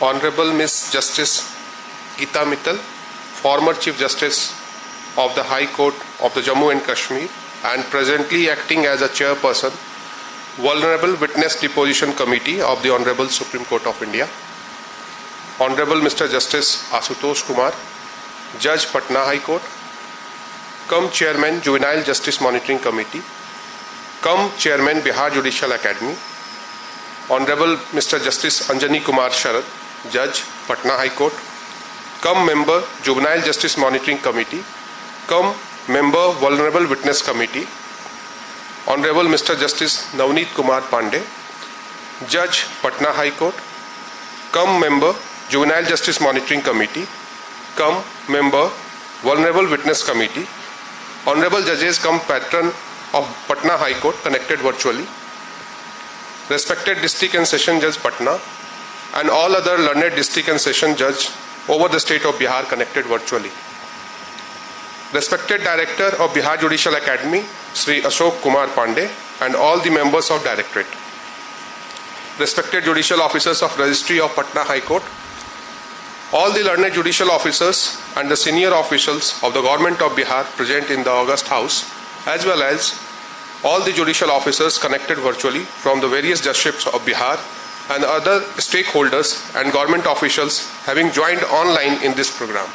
Honorable Miss Justice Gita Mittal, former Chief Justice of the High Court of the Jammu and Kashmir and presently acting as a Chairperson, Vulnerable Witness Deposition Committee of the Honorable Supreme Court of India. Honorable Mr. Justice Ashutosh Kumar, Judge Patna High Court, come Chairman Juvenile Justice Monitoring Committee, come Chairman Bihar Judicial Academy, Honorable Mr. Justice Anjani Kumar Sharad, Judge Patna High Court, come Member Juvenile Justice Monitoring Committee, come Member Vulnerable Witness Committee, Honorable Mr. Justice Navneet Kumar Pandey, Judge Patna High Court, come Member Juvenile Justice Monitoring Committee, come Member Vulnerable Witness Committee, Honorable Judges come Patron of Patna High Court connected virtually, respected District and Session Judge Patna, and all other learned District and Session Judge over the state of Bihar connected virtually. Respected Director of Bihar Judicial Academy, Sri Ashok Kumar Pandey, and all the members of Directorate. Respected Judicial Officers of Registry of Patna High Court, all the learned judicial officers and the senior officials of the Government of Bihar present in the August House, as well as all the judicial officers connected virtually from the various judgeships of Bihar and other stakeholders and government officials having joined online in this program.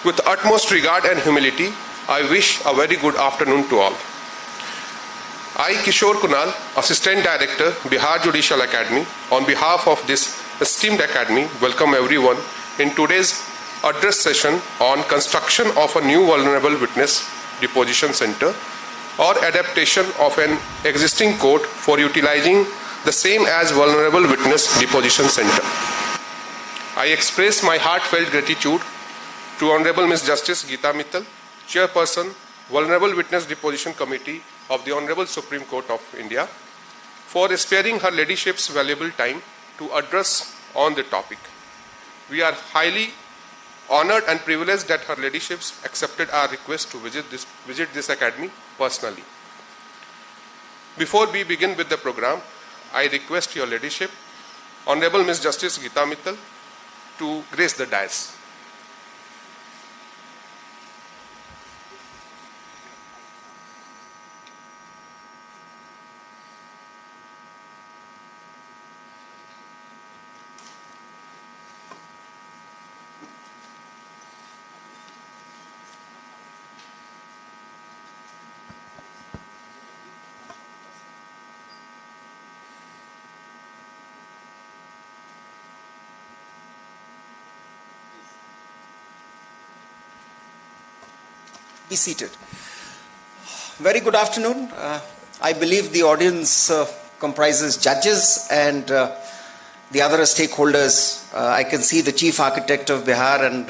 With utmost regard and humility, I wish a very good afternoon to all. I, Kishore Kunal, Assistant Director, Bihar Judicial Academy, on behalf of this esteemed Academy, welcome everyone in today's address session on construction of a new Vulnerable Witness Deposition Center or adaptation of an existing court for utilizing the same as Vulnerable Witness Deposition Center. I express my heartfelt gratitude to Honorable Ms. Justice Gita Mittal, Chairperson, Vulnerable Witness Deposition Committee of the Honorable Supreme Court of India, for sparing her ladyship's valuable time to address on the topic. We are highly honored and privileged that her ladyships accepted our request to visit this academy personally. Before we begin with the program, I request your ladyship, Honorable Ms. Justice Gita Mittal, to grace the dais. Be seated. Very good afternoon. I believe the audience comprises judges and the other stakeholders. I can see the Chief Architect of Bihar and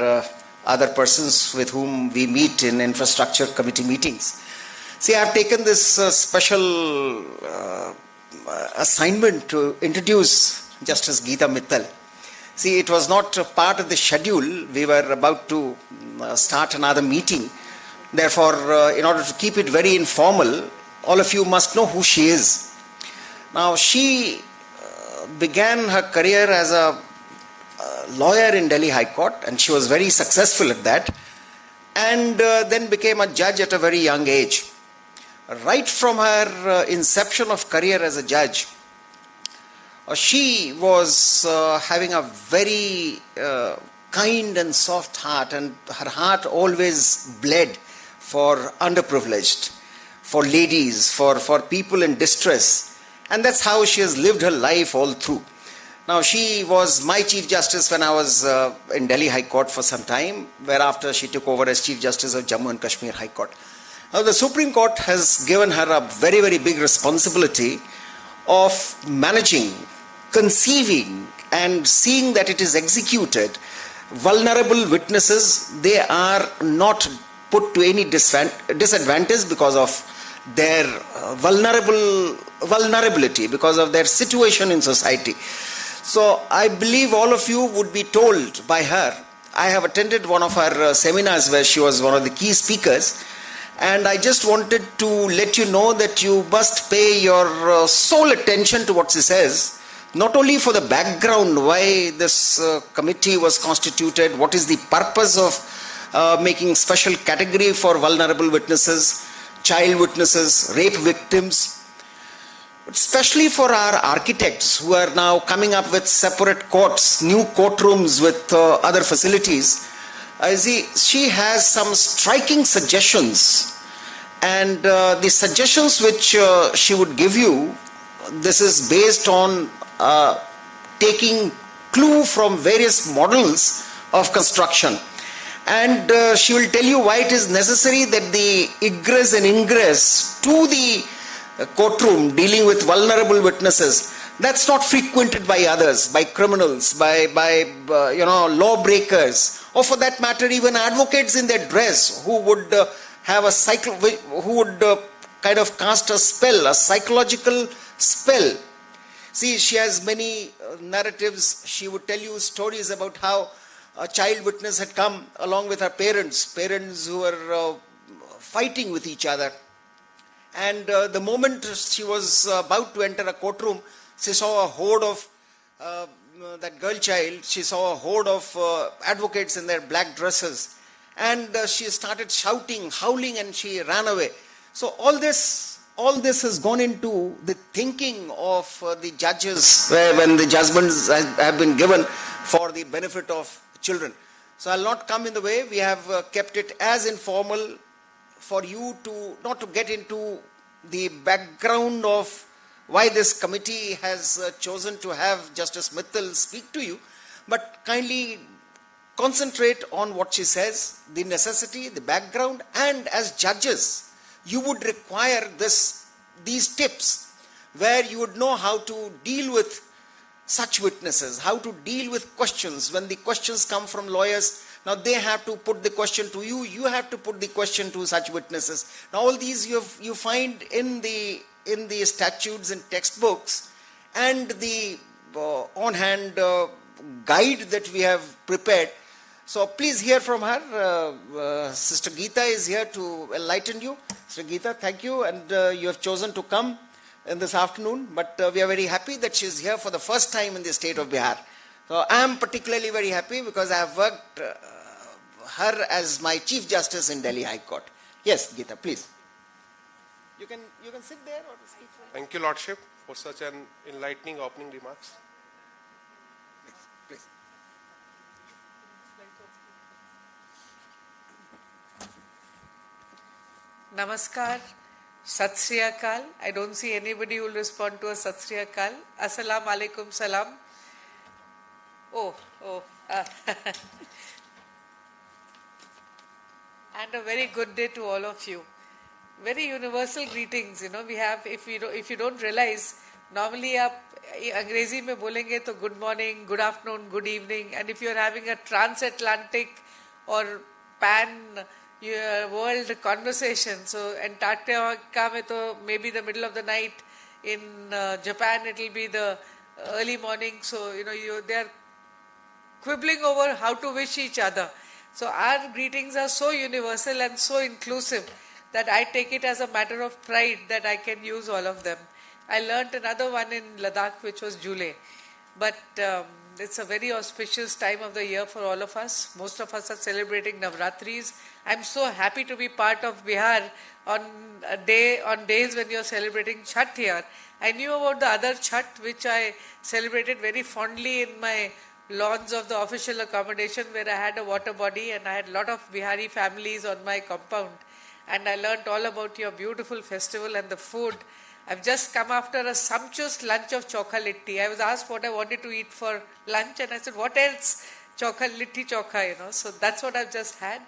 other persons with whom we meet in infrastructure committee meetings. See, I have taken this special assignment to introduce Justice Gita Mittal. See, it was not part of the schedule. We were about to start another meeting. Therefore, in order to keep it very informal, all of you must know who she is. Now, she began her career as a lawyer in Delhi High Court, and she was very successful at that, and then became a judge at a very young age. Right from her inception of career as a judge, she was having a very kind and soft heart, and her heart always bled for underprivileged, for ladies, for people in distress. And that's how she has lived her life all through. Now, she was my Chief Justice when I was in Delhi High Court for some time, whereafter she took over as Chief Justice of Jammu and Kashmir High Court. Now, the Supreme Court has given her a very, very big responsibility of managing, conceiving, and seeing that it is executed. Vulnerable witnesses, they are not put to any disadvantage because of their vulnerability, because of their situation in society. So I believe all of you would be told by her. I have attended one of her seminars where she was one of the key speakers, and I just wanted to let you know that you must pay your sole attention to what she says, not only for the background, why this committee was constituted, what is the purpose of making special category for vulnerable witnesses, child witnesses, rape victims, but especially for our architects who are now coming up with separate courts, new courtrooms with other facilities. She has some striking suggestions, and the suggestions which she would give you, this is based on taking clue from various models of construction. And she will tell you why it is necessary that the egress and ingress to the courtroom dealing with vulnerable witnesses, that's not frequented by others, by criminals, by lawbreakers, or for that matter even advocates in their dress who would have a kind of cast a spell, a psychological spell. See, she has many narratives. She would tell you stories about how a child witness had come along with her parents who were fighting with each other. And the moment she was about to enter a courtroom, she saw a horde of that girl child. She saw a horde of advocates in their black dresses. And she started shouting, howling, and she ran away. So all this has gone into the thinking of the judges when the judgments have been given for the benefit of children. So I'll not come in the way. We have kept it as informal for you to not to get into the background of why this committee has chosen to have Justice Mittal speak to you, but kindly concentrate on what she says, the necessity, the background, and as judges, you would require these tips where you would know how to deal with such witnesses, how to deal with questions. When the questions come from lawyers, now they have to put the question to you, you have to put the question to such witnesses. Now all these you find in the statutes and textbooks, and the on-hand guide that we have prepared. So please hear from her. Sister Gita is here to enlighten you. Sister Gita, thank you, and you have chosen to come in this afternoon, but we are very happy that she is here for the first time in the state of Bihar. So I am particularly very happy because I have worked her as my Chief Justice in Delhi High Court. Yes, Gita, please. You can sit there or speak. Thank you, Lordship, for such an enlightening opening remarks. Please. Namaskar, Sat Sri Akal. I don't see anybody who will respond to a Sat Sri Akal. Assalamu alaikum salam. And a very good day to all of you. Very universal greetings, we have, if you don't realize, normally आप अंग्रेजी में बोलेंगे तो good morning, good afternoon, good evening, and if you're having a transatlantic or pan-world conversation, so Antarctica में तो maybe the middle of the night, in Japan it will be the early morning, so they are quibbling over how to wish each other. So our greetings are so universal and so inclusive that I take it as a matter of pride that I can use all of them. I learnt another one in Ladakh, which was Jule. But it's a very auspicious time of the year for all of us. Most of us are celebrating Navratris. I'm so happy to be part of Bihar on days when you're celebrating Chhath here. I knew about the other Chhath, which I celebrated very fondly in my lawns of the official accommodation, where I had a water body and I had a lot of Bihari families on my compound. And I learnt all about your beautiful festival and the food. I've just come after a sumptuous lunch of chokha litti. I was asked what I wanted to eat for lunch, and I said, what else? Chokha litti chokha, So that's what I've just had.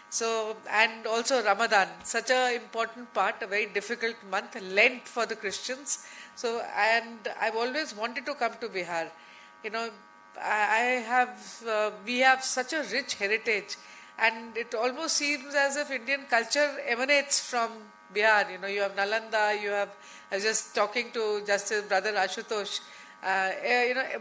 So, and also Ramadan, such an important part, a very difficult month, Lent for the Christians. So, and I've always wanted to come to Bihar. We have such a rich heritage, and it almost seems as if Indian culture emanates from Bihar. You have Nalanda, I was just talking to Justice Brother Ashutosh.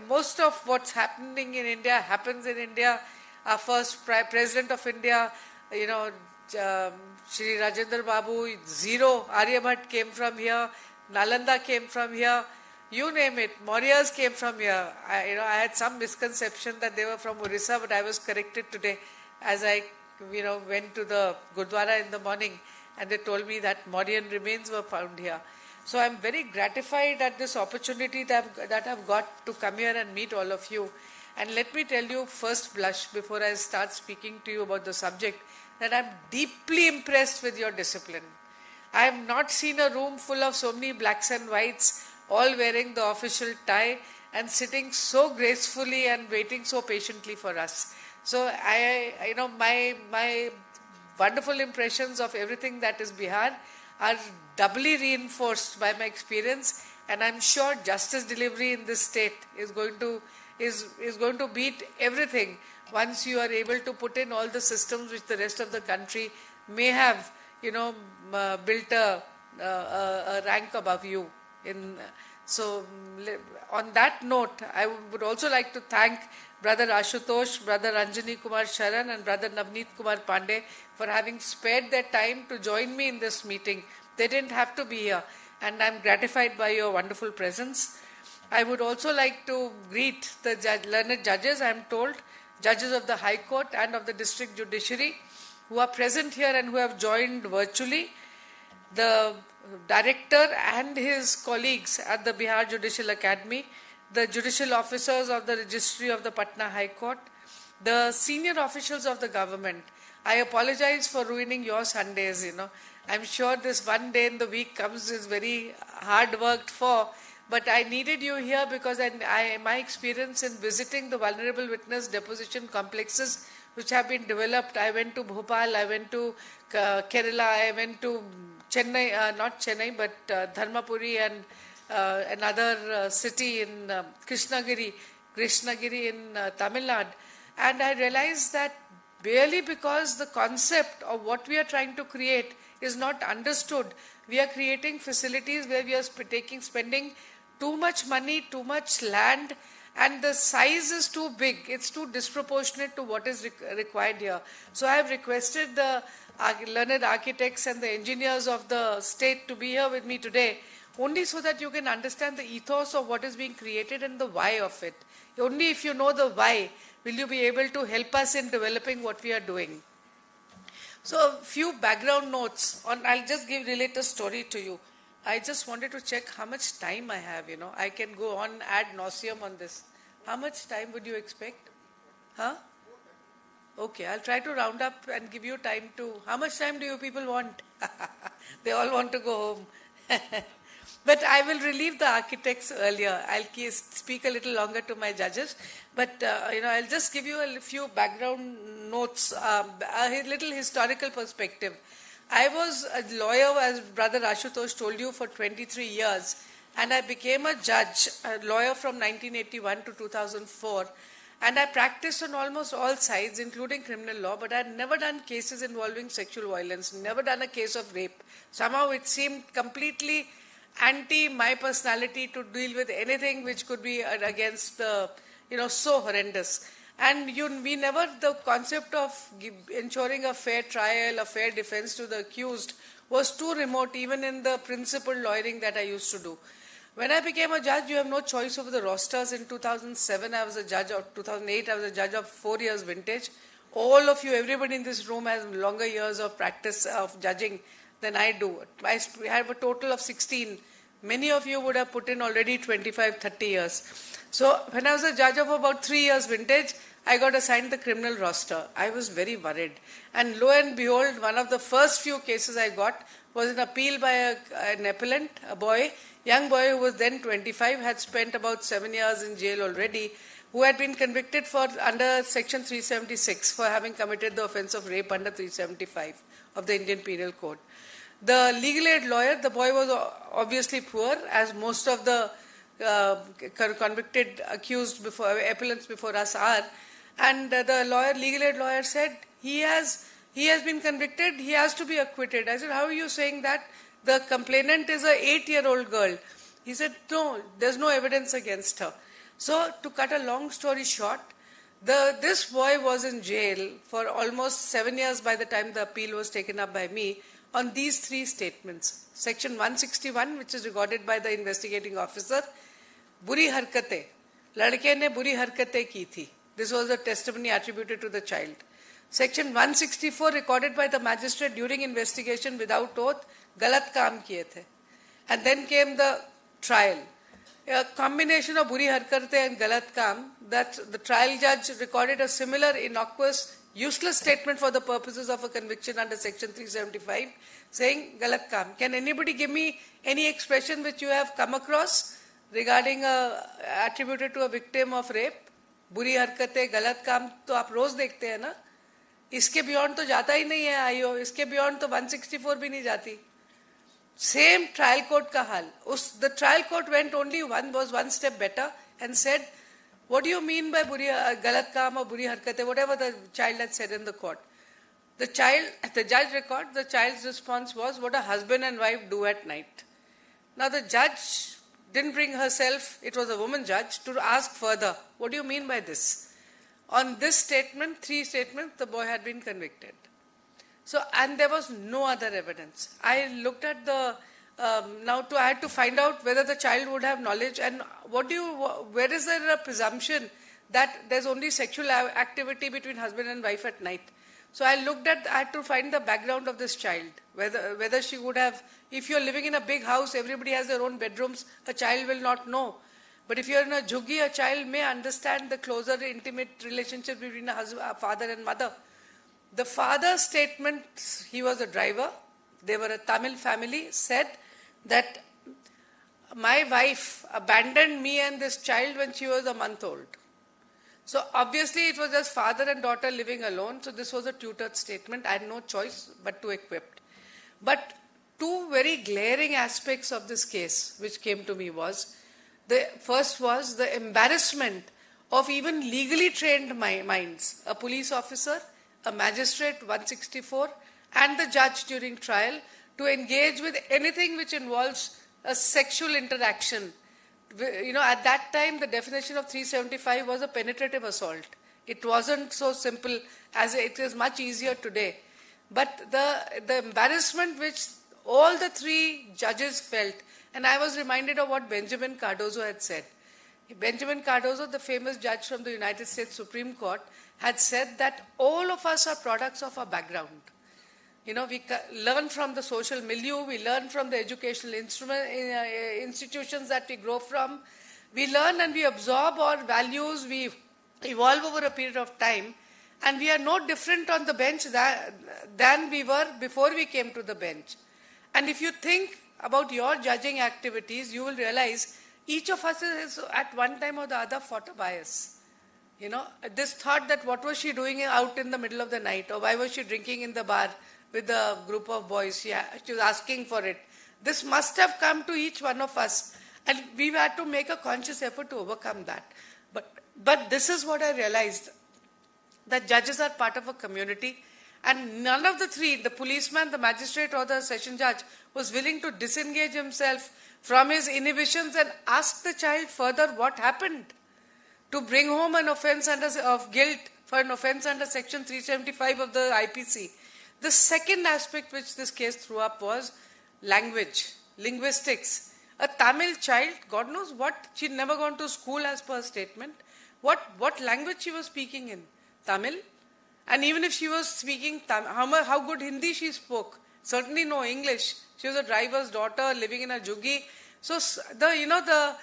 Most of what's happening in India happens in India. Our first President of India, Shri Rajendra Babu, zero, Aryabhat came from here, Nalanda came from here, you name it. Mauryas came from here. I had some misconception that they were from Orissa, but I was corrected today as I, went to the Gurdwara in the morning, and they told me that Mauryan remains were found here. So I'm very gratified at this opportunity that I've got to come here and meet all of you. And let me tell you, first blush, before I start speaking to you about the subject, that I'm deeply impressed with your discipline. I have not seen a room full of so many blacks and whites, all wearing the official tie and sitting so gracefully and waiting so patiently for us. So my wonderful impressions of everything that is Bihar are doubly reinforced by my experience, and I'm sure justice delivery in this state is going to beat everything once you are able to put in all the systems which the rest of the country may have, built a rank above you. So on that note, I would also like to thank Brother Ashutosh, Brother Anjani Kumar Sharan and Brother Navneet Kumar Pandey for having spared their time to join me in this meeting. They didn't have to be here, and I'm gratified by your wonderful presence. I would also like to greet the learned judges, I am told, judges of the High Court and of the District Judiciary who are present here and who have joined virtually, the director and his colleagues at the Bihar Judicial Academy, the judicial officers of the Registry of the Patna High Court, the senior officials of the government. I apologize for ruining your Sundays, I'm sure this one day in the week is very hard worked for, but I needed you here because my experience in visiting the vulnerable witness deposition complexes which have been developed. I went to Bhopal, I went to Kerala, I went to Chennai, not Chennai, but Dharmapuri and another city in Krishnagiri in Tamil Nadu. And I realized that barely because the concept of what we are trying to create is not understood, we are creating facilities where we are spending too much money, too much land, and the size is too big. It's too disproportionate to what is required here. So I have requested the learned architects and the engineers of the state to be here with me today, only so that you can understand the ethos of what is being created and the why of it. Only if you know the why will you be able to help us in developing what we are doing. So a few background notes I'll just relate a story to you. I just wanted to check how much time I have, I can go on ad nauseum on this. How much time would you expect? Huh? Okay, I'll try to round up and give you time to... How much time do you people want? They all want to go home. But I will relieve the architects earlier. I'll speak a little longer to my judges. But, I'll just give you a few background notes, a little historical perspective. I was a lawyer, as Brother Ashutosh told you, for 23 years. And I became a judge, a lawyer from 1981 to 2004. And I practiced on almost all sides, including criminal law, but I had never done cases involving sexual violence, never done a case of rape. Somehow it seemed completely anti my personality to deal with anything which could be against the, so horrendous. And the concept of ensuring a fair trial, a fair defense to the accused was too remote, even in the principled lawyering that I used to do. When I became a judge, you have no choice over the rosters. In 2007, I was a judge, or 2008, I was a judge of 4 years vintage. All of you, everybody in this room has longer years of practice of judging than I do. I have a total of 16. Many of you would have put in already 25, 30 years. So when I was a judge of about 3 years vintage, I got assigned the criminal roster. I was very worried. And lo and behold, one of the first few cases I got was an appeal by an appellant, a young boy who was then 25, had spent about 7 years in jail already, who had been convicted under Section 376 for having committed the offence of rape under 375 of the Indian Penal Code. The legal aid lawyer, the boy was obviously poor, as most of the convicted accused appellants before us are. And the legal aid lawyer said, he has been convicted, he has to be acquitted. I said, how are you saying that? The complainant is an 8-year-old girl. He said, no, there's no evidence against her. So, to cut a long story short, this boy was in jail for almost 7 years by the time the appeal was taken up by me on these 3 statements. Section 161, which is recorded by the investigating officer, बुरी हरकतें, लड़के ने बुरी हरकतें की थी. This was the testimony attributed to the child. Section 164 recorded by the magistrate during investigation without oath, गलत काम किए थे. And then came the trial. A combination of बुरी हरकतें and गलत काम, that the trial judge recorded a similar innocuous, useless statement for the purposes of a conviction under section 375, saying galat kaam. Can anybody give me any expression which you have come across regarding attributed to a victim of rape? बुरी हरकतें, गलत काम तो आप रोज देखते हैं ना. इसके बियॉन्ड तो जाता ही नहीं है आईओ, इसके बियॉन्ड तो 164 भी नहीं जाती. Same trial court का हाल. The trial court went only one step better and said, what do you mean by galat kaam or buri harkate, whatever the child had said in the court. The judge record, the child's response was, what a husband and wife do at night. Now the judge didn't bring herself, it was a woman judge, to ask further, what do you mean by this? On this statement, 3 statements, the boy had been convicted. So, and there was no other evidence. I looked at I had to find out whether the child would have knowledge, and where is there a presumption that there's only sexual activity between husband and wife at night? So I had to find the background of this child, whether she would have, if you're living in a big house, everybody has their own bedrooms, a child will not know. But if you're in a jhuggi, a child may understand the closer intimate relationship between a father and mother. The father's statement, he was a driver, they were a Tamil family, said that my wife abandoned me and this child when she was a month old. So obviously it was just father and daughter living alone. So this was a tutored statement. I had no choice but to equip. But 2 very glaring aspects of this case which came to me was, the first was the embarrassment of even legally trained minds, a police officer, a magistrate 164 and the judge during trial, to engage with anything which involves a sexual interaction. At that time, the definition of 375 was a penetrative assault. It wasn't so simple as it is much easier today. But the embarrassment which all the 3 judges felt, and I was reminded of what Benjamin Cardozo had said. Benjamin Cardozo, the famous judge from the United States Supreme Court, had said that all of us are products of our background. We learn from the social milieu, we learn from the educational institutions that we grow from. We learn and we absorb our values, we evolve over a period of time, and we are no different on the bench than we were before we came to the bench. And if you think about your judging activities, you will realize each of us is at one time or the other fought a bias. This thought that what was she doing out in the middle of the night, or why was she drinking in the bar with a group of boys, she was asking for it. This must have come to each one of us, and we had to make a conscious effort to overcome that. But this is what I realized, that judges are part of a community, and none of the 3, the policeman, the magistrate or the session judge, was willing to disengage himself from his inhibitions and ask the child further what happened, to bring home an offence of guilt for an offence under section 375 of the IPC. The second aspect which this case threw up was language, linguistics. A Tamil child, God knows what, she'd never gone to school as per statement. What language she was speaking in? Tamil? And even if she was speaking Tamil, how good Hindi she spoke? Certainly no English. She was a driver's daughter living in a jhuggi. So the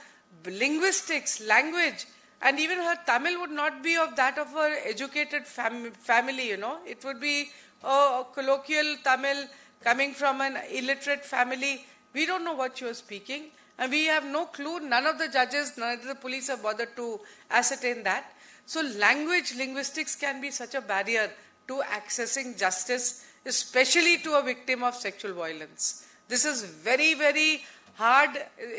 linguistics, language, and even her Tamil would not be of that of her educated family, It would be colloquial Tamil coming from an illiterate family. We don't know what she was speaking, and we have no clue. None of the judges, none of the police have bothered to ascertain that. So linguistics can be such a barrier to accessing justice, especially to a victim of sexual violence. This is very, very hard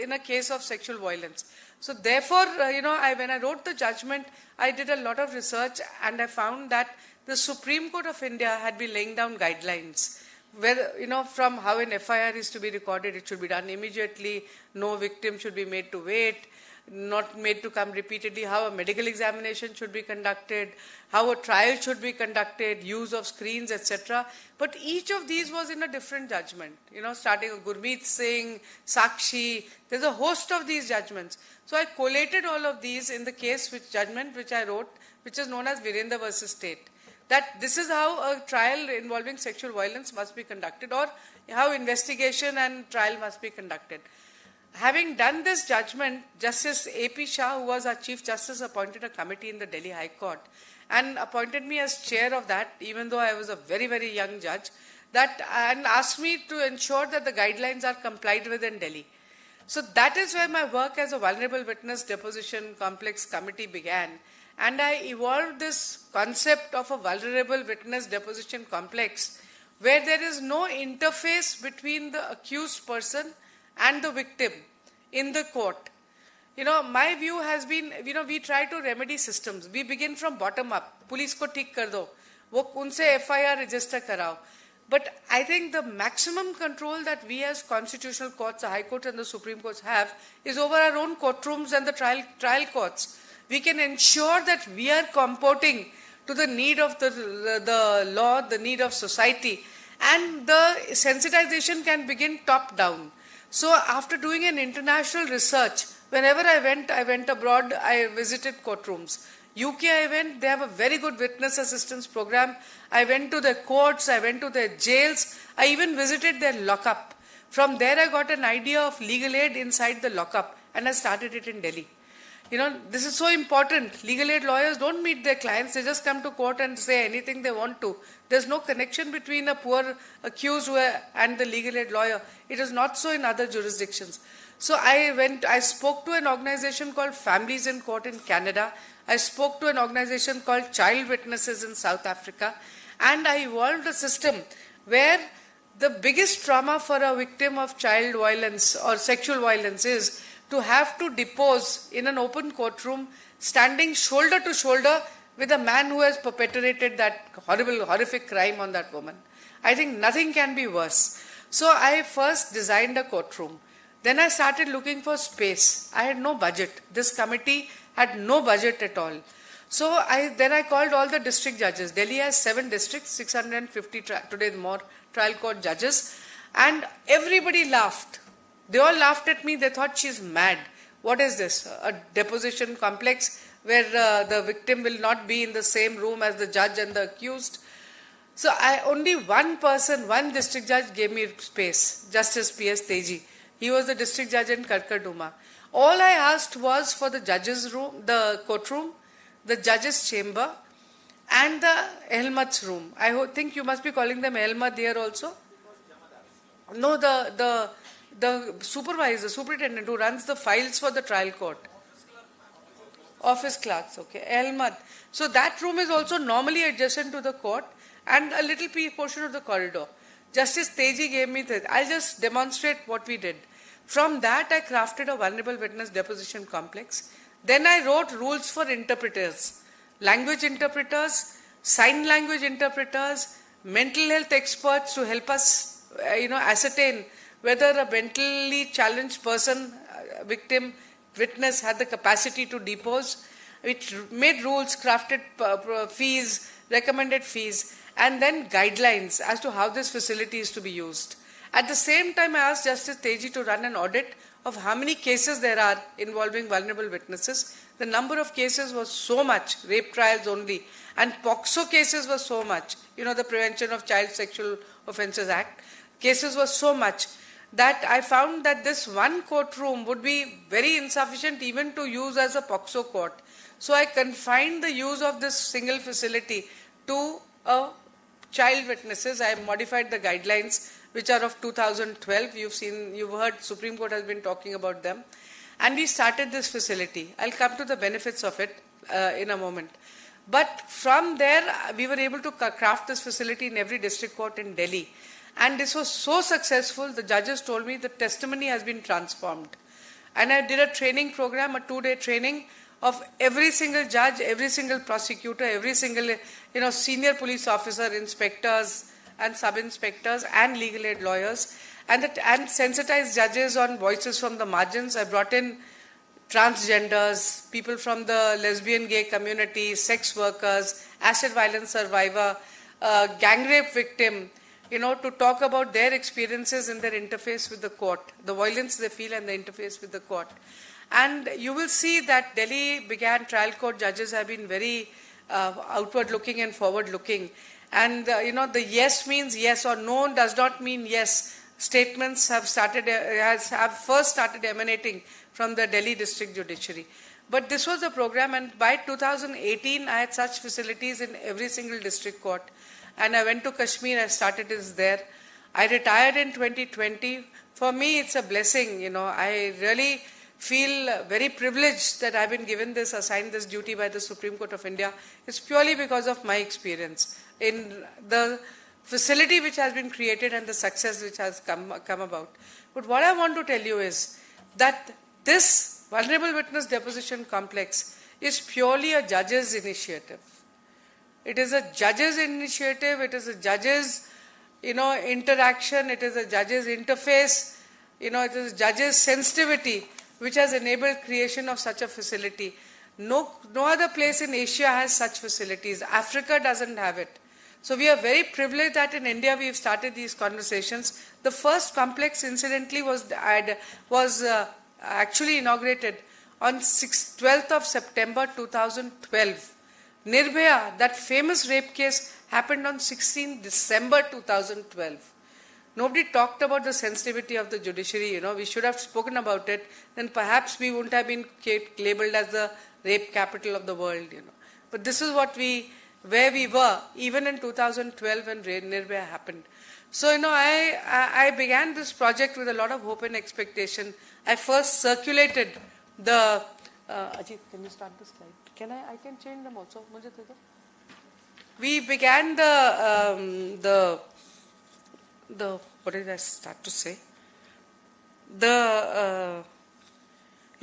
in a case of sexual violence. So therefore, when I wrote the judgment, I did a lot of research, and I found that the Supreme Court of India had been laying down guidelines where, from how an FIR is to be recorded, it should be done immediately, no victim should be made to wait. not made to come repeatedly, how a medical examination should be conducted, how a trial should be conducted, use of screens, etc. But each of these was in a different judgment. Starting with Gurmeet Singh, Sakshi, there's a host of these judgments. So I collated all of these in the case judgment which I wrote, which is known as Virendra versus State. That this is how a trial involving sexual violence must be conducted, or how investigation and trial must be conducted. Having done this judgment, Justice A.P. Shah, who was our Chief Justice, appointed a committee in the Delhi High Court and appointed me as chair of that, even though I was a very, very young judge, and asked me to ensure that the guidelines are complied with in Delhi. So that is where my work as a vulnerable witness deposition complex committee began. And I evolved this concept of a vulnerable witness deposition complex where there is no interface between the accused person and the victim in the court. My view has been, we try to remedy systems. We begin from bottom up. Police ko theek kar do. Wo unse FIR register karao. But I think the maximum control that we as constitutional courts, the High Court and the Supreme Courts have is over our own courtrooms and the trial courts. We can ensure that we are comporting to the need of the law, the need of society, and the sensitization can begin top down. So after doing an international research, whenever I went abroad, I visited courtrooms. UK I went, they have a very good witness assistance program. I went to the courts, I went to their jails, I even visited their lockup. From there I got an idea of legal aid inside the lockup and I started it in Delhi. This is so important. Legal aid lawyers don't meet their clients. They just come to court and say anything they want to. There's no connection between a poor accused and the legal aid lawyer. It is not so in other jurisdictions. So I spoke to an organization called Families in Court in Canada. I spoke to an organization called Child Witnesses in South Africa. And I evolved a system where the biggest trauma for a victim of child violence or sexual violence is to have to depose in an open courtroom, standing shoulder to shoulder with a man who has perpetrated that horrible, horrific crime on that woman. I think nothing can be worse. So I first designed a courtroom. Then I started looking for space. I had no budget. This committee had no budget at all. So then I called all the district judges. Delhi has 7 districts, 650 today more trial court judges, and everybody laughed. They all laughed at me. They thought she's mad. What is this? A deposition complex where the victim will not be in the same room as the judge and the accused. So only one district judge gave me space, Justice P.S. Teji. He was the district judge in Karkarduma. All I asked was for the judge's room, the courtroom, the judge's chamber, and the Ehlmat's room. I think you must be calling them Ehlmat there also. No, the supervisor, superintendent who runs the files for the trial court. Office clerks, okay. Ehlmat. So that room is also normally adjacent to the court and a little portion of the corridor. Justice Teji gave me that. I'll just demonstrate what we did. From that, I crafted a vulnerable witness deposition complex. Then I wrote rules for interpreters, language interpreters, sign language interpreters, mental health experts to help us, ascertain whether a mentally challenged person, victim, witness had the capacity to depose. It made rules, crafted fees, recommended fees, and then guidelines as to how this facility is to be used. At the same time, I asked Justice Teji to run an audit of how many cases there are involving vulnerable witnesses. The number of cases was so much, rape trials only, and POXO cases was so much, the Prevention of Child Sexual Offences Act. Cases was so much that I found that this one courtroom would be very insufficient even to use as a POXO court. So I confined the use of this single facility to child witnesses. I modified the guidelines, which are of 2012. You've heard Supreme Court has been talking about them. And we started this facility. I'll come to the benefits of it in a moment. But from there, we were able to craft this facility in every district court in Delhi. And this was so successful, the judges told me the testimony has been transformed. And I did a training program, a 2-day training of every single judge, every single prosecutor, every single senior police officer, inspectors and sub-inspectors and legal aid lawyers, and sensitized judges on voices from the margins. I brought in transgenders, people from the lesbian gay community, sex workers, acid violence survivor, gang rape victim, to talk about their experiences in their interface with the court, the violence they feel and the interface with the court. And you will see that Delhi began trial court judges have been very outward looking and forward looking. And the yes means yes or no does not mean yes. Statements have first started emanating from the Delhi District Judiciary. But this was a program, and by 2018 I had such facilities in every single district court. And I went to Kashmir, I started this there. I retired in 2020. For me, it's a blessing, I really feel very privileged that I've been assigned this duty by the Supreme Court of India. It's purely because of my experience in the facility which has been created and the success which has come about. But what I want to tell you is that this vulnerable witness deposition complex is purely a judge's initiative. It is a judge's initiative, it is a judge's interaction, it is a judge's interface, it is a judge's sensitivity which has enabled creation of such a facility. No other place in Asia has such facilities. Africa doesn't have it. So we are very privileged that in India we have started these conversations. The first complex, incidentally, was actually inaugurated on 12th of September 2012. Nirbhaya, that famous rape case, happened on 16th December 2012. Nobody talked about the sensitivity of the judiciary, we should have spoken about it, then perhaps we wouldn't have been labeled as the rape capital of the world, But this is where we were, even in 2012 when Nirbhaya happened. So, I began this project with a lot of hope and expectation. I first circulated the... Ajit, can you start the slide? I can change them also. We began what did I start to say? When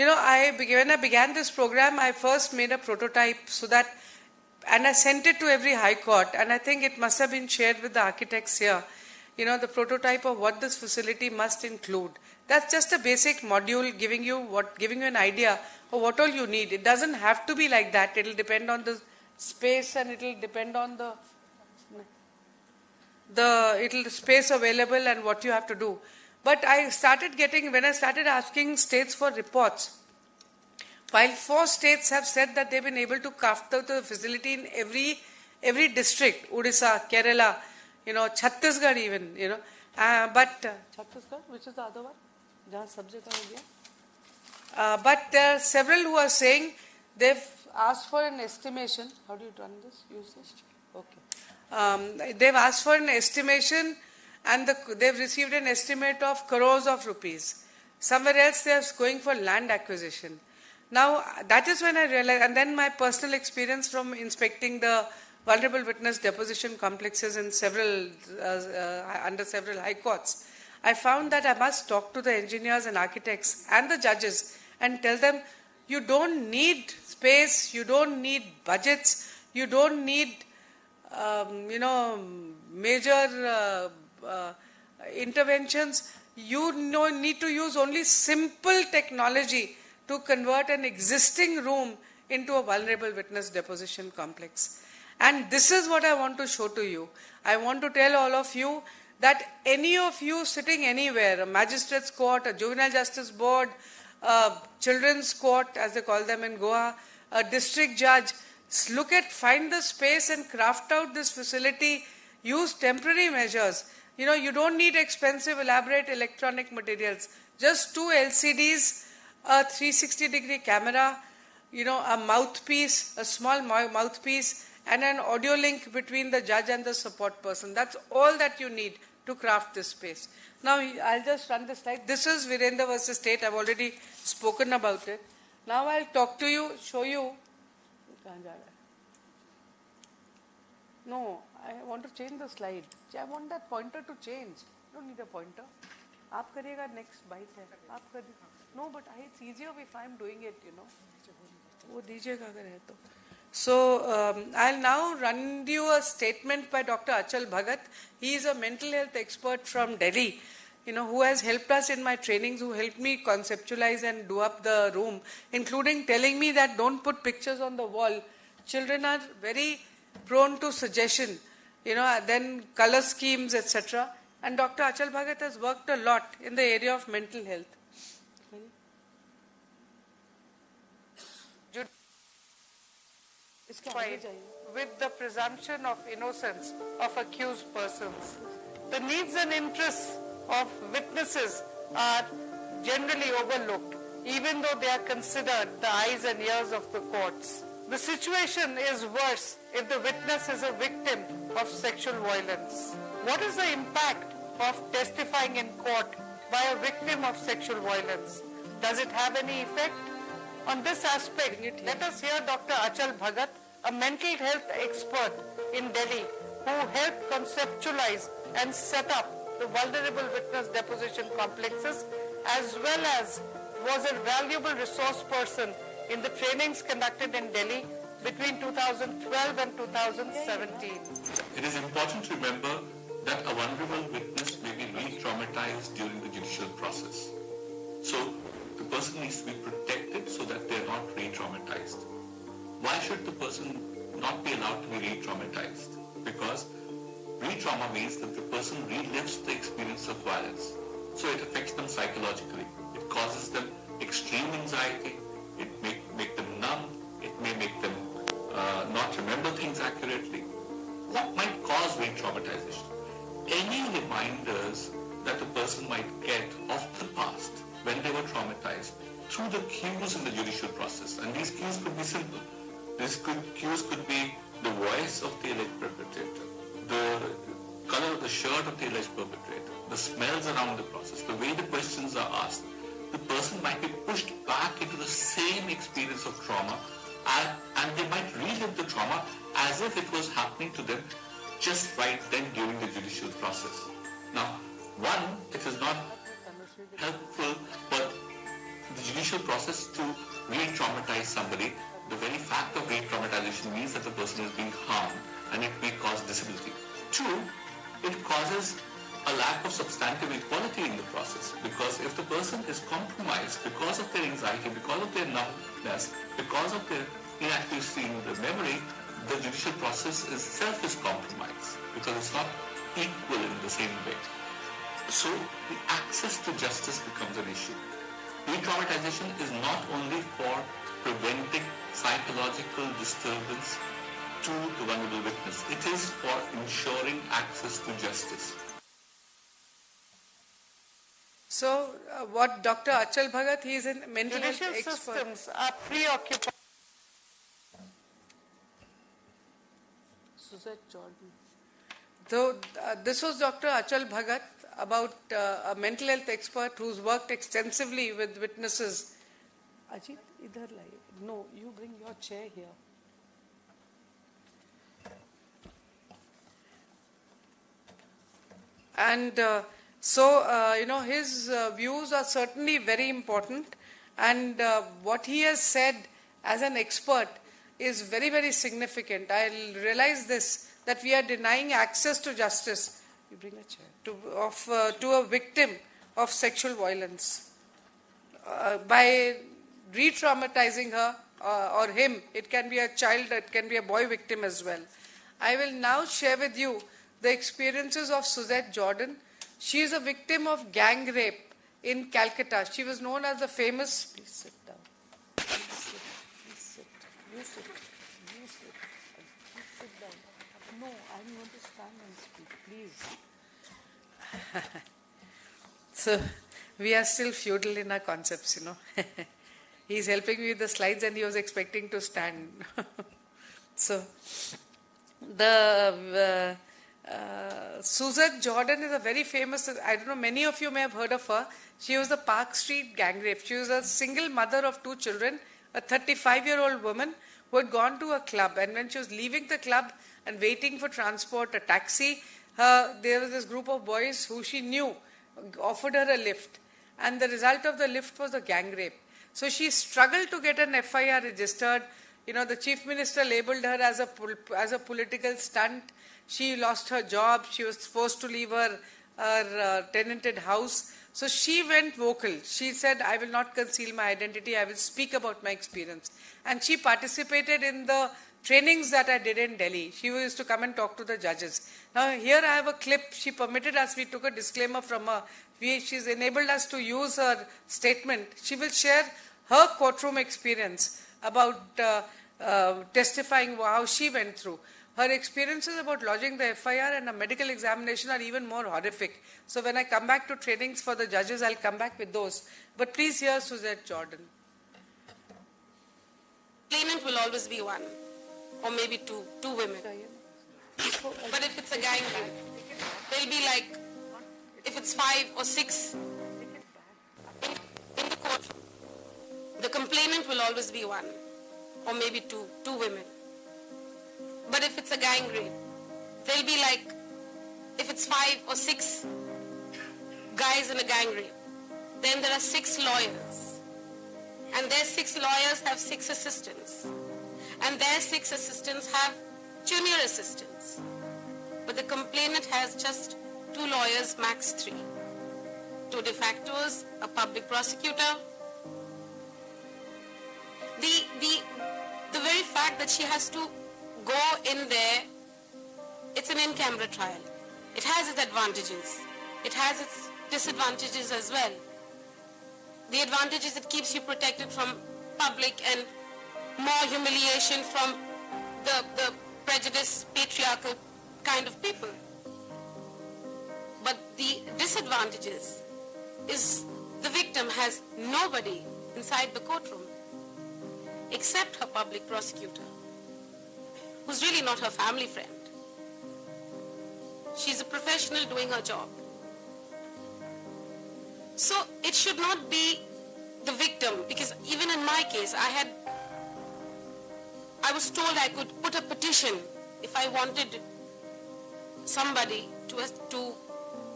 I began this program, I first made a prototype and I sent it to every high court, and I think it must have been shared with the architects here, the prototype of what this facility must include. That's just a basic module giving you an idea of what all you need. It doesn't have to be like that. It will depend on the space, and it will depend on the space available and what you have to do. But when I started asking states for reports, while 4 states have said that they've been able to craft out the facility in every district, Odisha, Kerala, Chhattisgarh even, but Chhattisgarh, which is the other one? But there are several who are saying they've asked for an estimation. How do you run this? Use this? Okay. They've asked for an estimation, and they've received an estimate of crores of rupees. Somewhere else they're going for land acquisition. Now, that is when I realized, and then my personal experience from inspecting the vulnerable witness deposition complexes in under several high courts, I found that I must talk to the engineers and architects and the judges and tell them, you don't need space, you don't need budgets, you don't need, major interventions. You need to use only simple technology to convert an existing room into a vulnerable witness deposition complex. And this is what I want to show to you. I want to tell all of you that any of you sitting anywhere, a magistrate's court, a juvenile justice board, a children's court, as they call them in Goa, a district judge, find the space and craft out this facility, use temporary measures. You don't need expensive, elaborate electronic materials. Just 2 LCDs, a 360-degree camera, a mouthpiece, a small mouthpiece, and an audio link between the judge and the support person. That's all that you need to craft this space. Now, I'll just run this slide. This is Virendra versus State. I've already spoken about it. Now, I'll talk to you, show you. No, I want to change the slide. I want that pointer to change. You don't need a pointer. Aap karega next bite hai. Aap kar. No, but it's easier if I'm doing it, Wo dijiyega agar hai to. So, I'll now run you a statement by Dr. Achal Bhagat. He is a mental health expert from Delhi. who has helped us in my trainings, who helped me conceptualize and do up the room, including telling me that don't put pictures on the wall. Children are very prone to suggestion, then color schemes, etc. And Dr. Achal Bhagat has worked a lot in the area of mental health. With the presumption of innocence of accused persons. The needs and interests of witnesses are generally overlooked, even though they are considered the eyes and ears of the courts. The situation is worse if the witness is a victim of sexual violence. What is the impact of testifying in court by a victim of sexual violence? Does it have any effect? On this aspect, let us hear Dr. Achal Bhagat, a mental health expert in Delhi, who helped conceptualize and set up the vulnerable witness deposition complexes, as well as was a valuable resource person in the trainings conducted in Delhi between 2012 and 2017. It is important to remember that a vulnerable witness may be re-traumatized during the judicial process. So the person needs to be protected so that they are not re-traumatized. Why should the person not be allowed to be re-traumatized? Because re-trauma means that the person relives the experience of violence. So it affects them psychologically. It causes them extreme anxiety. It may make them numb. It may make them not remember things accurately. What might cause re-traumatization? Any reminders that a person might get of the past when they were traumatized through the cues in the judicial process. And these cues could be simple. These cues could be the voice of the alleged perpetrator, the color of the shirt of the alleged perpetrator, the smells around the process, the way the questions are asked. The person might be pushed back into the same experience of trauma, and they might relive the trauma as if it was happening to them just right then during the judicial process. Now, one, it is not helpful for the judicial process to re-traumatize somebody. The very fact of re-traumatization means that the person is being harmed, and it may cause disability. Two, it causes a lack of substantive equality in the process, because if the person is compromised because of their anxiety, because of their numbness, because of their inaccuracy in the memory, the judicial process itself is compromised because it's not equal in the same way. So the access to justice becomes an issue. Re-traumatization is not only for preventing psychological disturbance to the vulnerable witness. It is for ensuring access to justice. So, what Dr. Achal Bhagat, he is a mental health Judicial expert. systems are preoccupied. Suzette Jordan. So, this was Dr. Achal Bhagat, about a mental health expert who's worked extensively with witnesses. Ajit, idhar lai. No, you bring your chair here. And his views are certainly very important, and what he has said as an expert is very, very significant. I realize this, that we are denying access to justice. You bring a chair. To a victim of sexual violence by re-traumatizing her or him. It can be a child, it can be a boy victim as well. I will now share with you the experiences of Suzette Jordan. She is a victim of gang rape in Calcutta. She was known as the famous... Please sit down. Please sit. You sit. You sit. Please sit down. No, I'm going to stand and speak. Please. So, we are still feudal in our concepts, He's helping me with the slides and he was expecting to stand. So, the... Suzette Jordan is a very famous, I don't know, many of you may have heard of her. She was the Park Street gang rape. She was a single mother of 2 children, a 35-year-old woman who had gone to a club, and when she was leaving the club and waiting for transport, a taxi, there was this group of boys who she knew offered her a lift, and the result of the lift was a gang rape. So she struggled to get an FIR registered. The Chief Minister labelled her as a political stunt. She lost her job. She was forced to leave her her tenanted house. So she went vocal. She said, I will not conceal my identity. I will speak about my experience. And she participated in the trainings that I did in Delhi. She used to come and talk to the judges. Now here I have a clip. She permitted us. We took a disclaimer from her. She's enabled us to use her statement. She will share her courtroom experience about testifying how she went through. Her experiences about lodging the FIR and a medical examination are even more horrific. So when I come back to trainings for the judges, I'll come back with those. But please hear Suzette Jordan. Complainant will always be one, or maybe two women. But if it's a gang rape, they'll be like, if it's 5 or 6 in the courtroom, the complainant will always be one, or maybe two women. But if it's a gang rape, they'll be like, if it's 5 or 6 guys in a gang rape, then there are 6 lawyers. And their 6 lawyers have 6 assistants. And their 6 assistants have junior assistants. But the complainant has just 2 lawyers, max 3. 2 de factos, a public prosecutor. The very fact that she has to go in there, it's an in-camera trial. It has its advantages. It has its disadvantages as well. The advantage is it keeps you protected from public and more humiliation from the prejudiced, patriarchal kind of people. But the disadvantages is the victim has nobody inside the courtroom except her public prosecutor, who's really not her family friend. She's a professional doing her job. So it should not be the victim, because even in my case, I was told I could put a petition if I wanted somebody to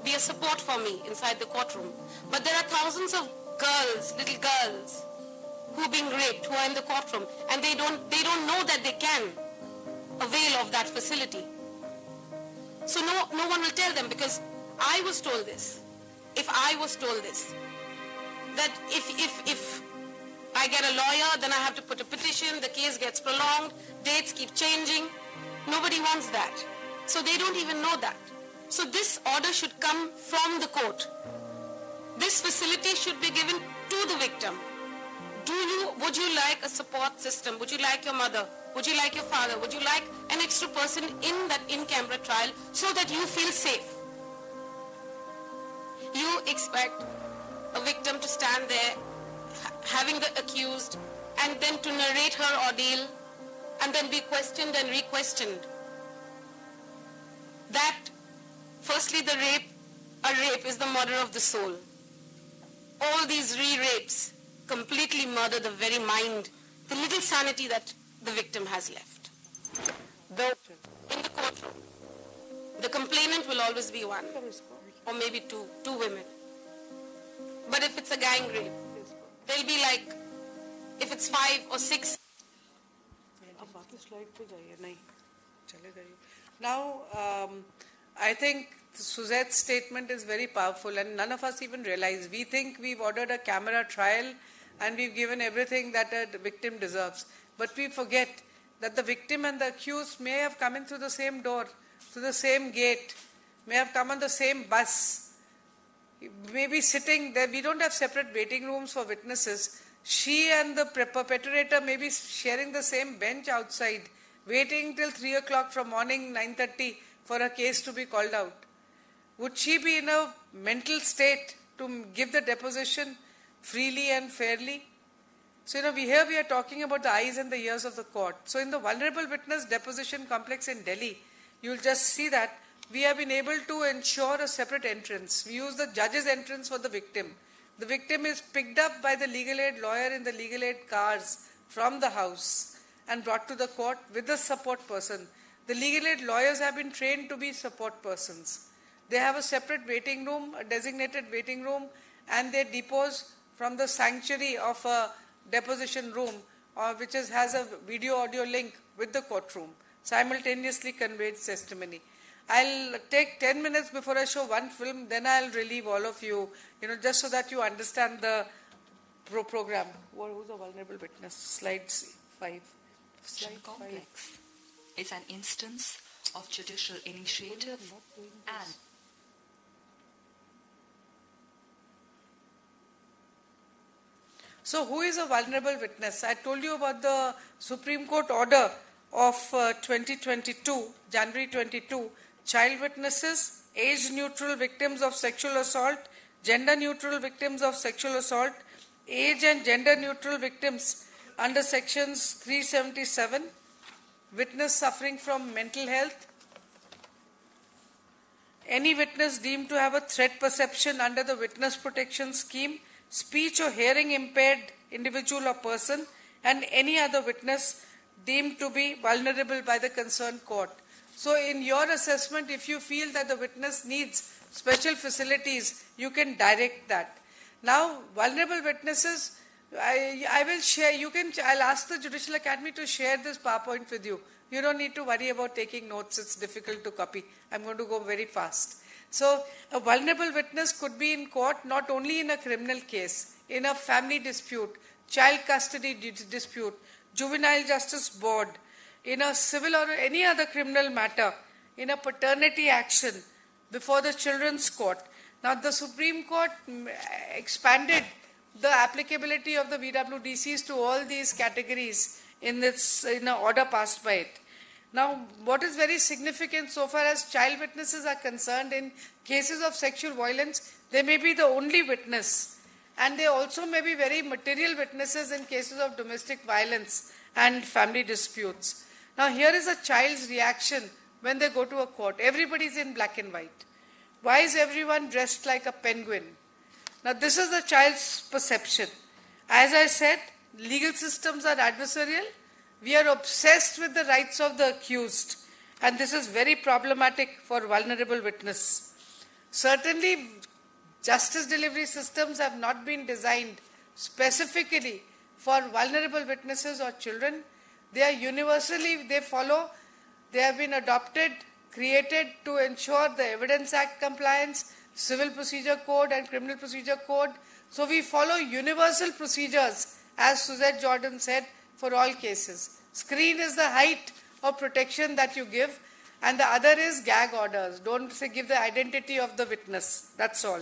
be a support for me inside the courtroom. But there are thousands of girls, little girls, who are being raped, who are in the courtroom, and they don't know that they can avail of that facility. So no one will tell them, because I was told this. If I was told this, that if I get a lawyer, then I have to put a petition, the case gets prolonged, dates keep changing. Nobody wants that. So they don't even know that. So this order should come from the court. This facility should be given to the victim. Would you like a support system? Would you like your mother? Would you like your father? Would you like an extra person in that in-camera trial so that you feel safe? You expect a victim to stand there having the accused and then to narrate her ordeal and then be questioned and re-questioned. That, firstly, a rape is the murder of the soul. All these re-rapes completely murder the very mind, the little sanity that the victim has left. Though in the courtroom, the complainant will always be one, or maybe two women. But if it's a gang rape, they'll be like, if it's 5 or 6. Now, I think Suzette's statement is very powerful, and none of us even realize. We think we've ordered a camera trial and we've given everything that a victim deserves. But we forget that the victim and the accused may have come in through the same door, through the same gate, may have come on the same bus, may be sitting there. We don't have separate waiting rooms for witnesses. She and the perpetrator may be sharing the same bench outside, waiting till 3 o'clock from morning 9:30 for a case to be called out. Would she be in a mental state to give the deposition freely and fairly? So, we are talking about the eyes and the ears of the court. So, in the vulnerable witness deposition complex in Delhi, you'll just see that we have been able to ensure a separate entrance. We use the judge's entrance for the victim. The victim is picked up by the legal aid lawyer in the legal aid cars from the house and brought to the court with the support person. The legal aid lawyers have been trained to be support persons. They have a separate waiting room, a designated waiting room, and they depose from the sanctuary of a deposition room, which has a video audio link with the courtroom, simultaneously conveys testimony. I'll take 10 minutes before I show one film, then I'll relieve all of you, just so that you understand the program. Who's a vulnerable witness? Slide 5. Slide complex is an instance of judicial initiative and So who is a vulnerable witness? I told you about the Supreme Court order of 2022, January 22, child witnesses, age-neutral victims of sexual assault, gender-neutral victims of sexual assault, age and gender-neutral victims under sections 377, witness suffering from mental health, any witness deemed to have a threat perception under the witness protection scheme, speech or hearing impaired individual or person, and any other witness deemed to be vulnerable by the concerned court. So in your assessment, if you feel that the witness needs special facilities, you can direct that. Now, vulnerable witnesses, I will share, I'll ask the Judicial Academy to share this PowerPoint with you. You don't need to worry about taking notes, it's difficult to copy. I'm going to go very fast. So, a vulnerable witness could be in court not only in a criminal case, in a family dispute, child custody dispute, juvenile justice board, in a civil or any other criminal matter, in a paternity action before the children's court. Now, the Supreme Court expanded the applicability of the VWDCs to all these categories in an order passed by it. Now, what is very significant so far as child witnesses are concerned, in cases of sexual violence, they may be the only witness, and they also may be very material witnesses in cases of domestic violence and family disputes. Now, here is a child's reaction when they go to a court. Everybody is in black and white. Why is everyone dressed like a penguin? Now, this is the child's perception. As I said, legal systems are adversarial. We are obsessed with the rights of the accused, and this is very problematic for vulnerable witness. Certainly, justice delivery systems have not been designed specifically for vulnerable witnesses or children. They are universally, they have been adopted, created to ensure the Evidence Act compliance, Civil Procedure Code and Criminal Procedure Code. So we follow universal procedures, as Suzette Jordan said, for all cases. Screen is the height of protection that you give, and the other is gag orders. Don't give the identity of the witness. That's all.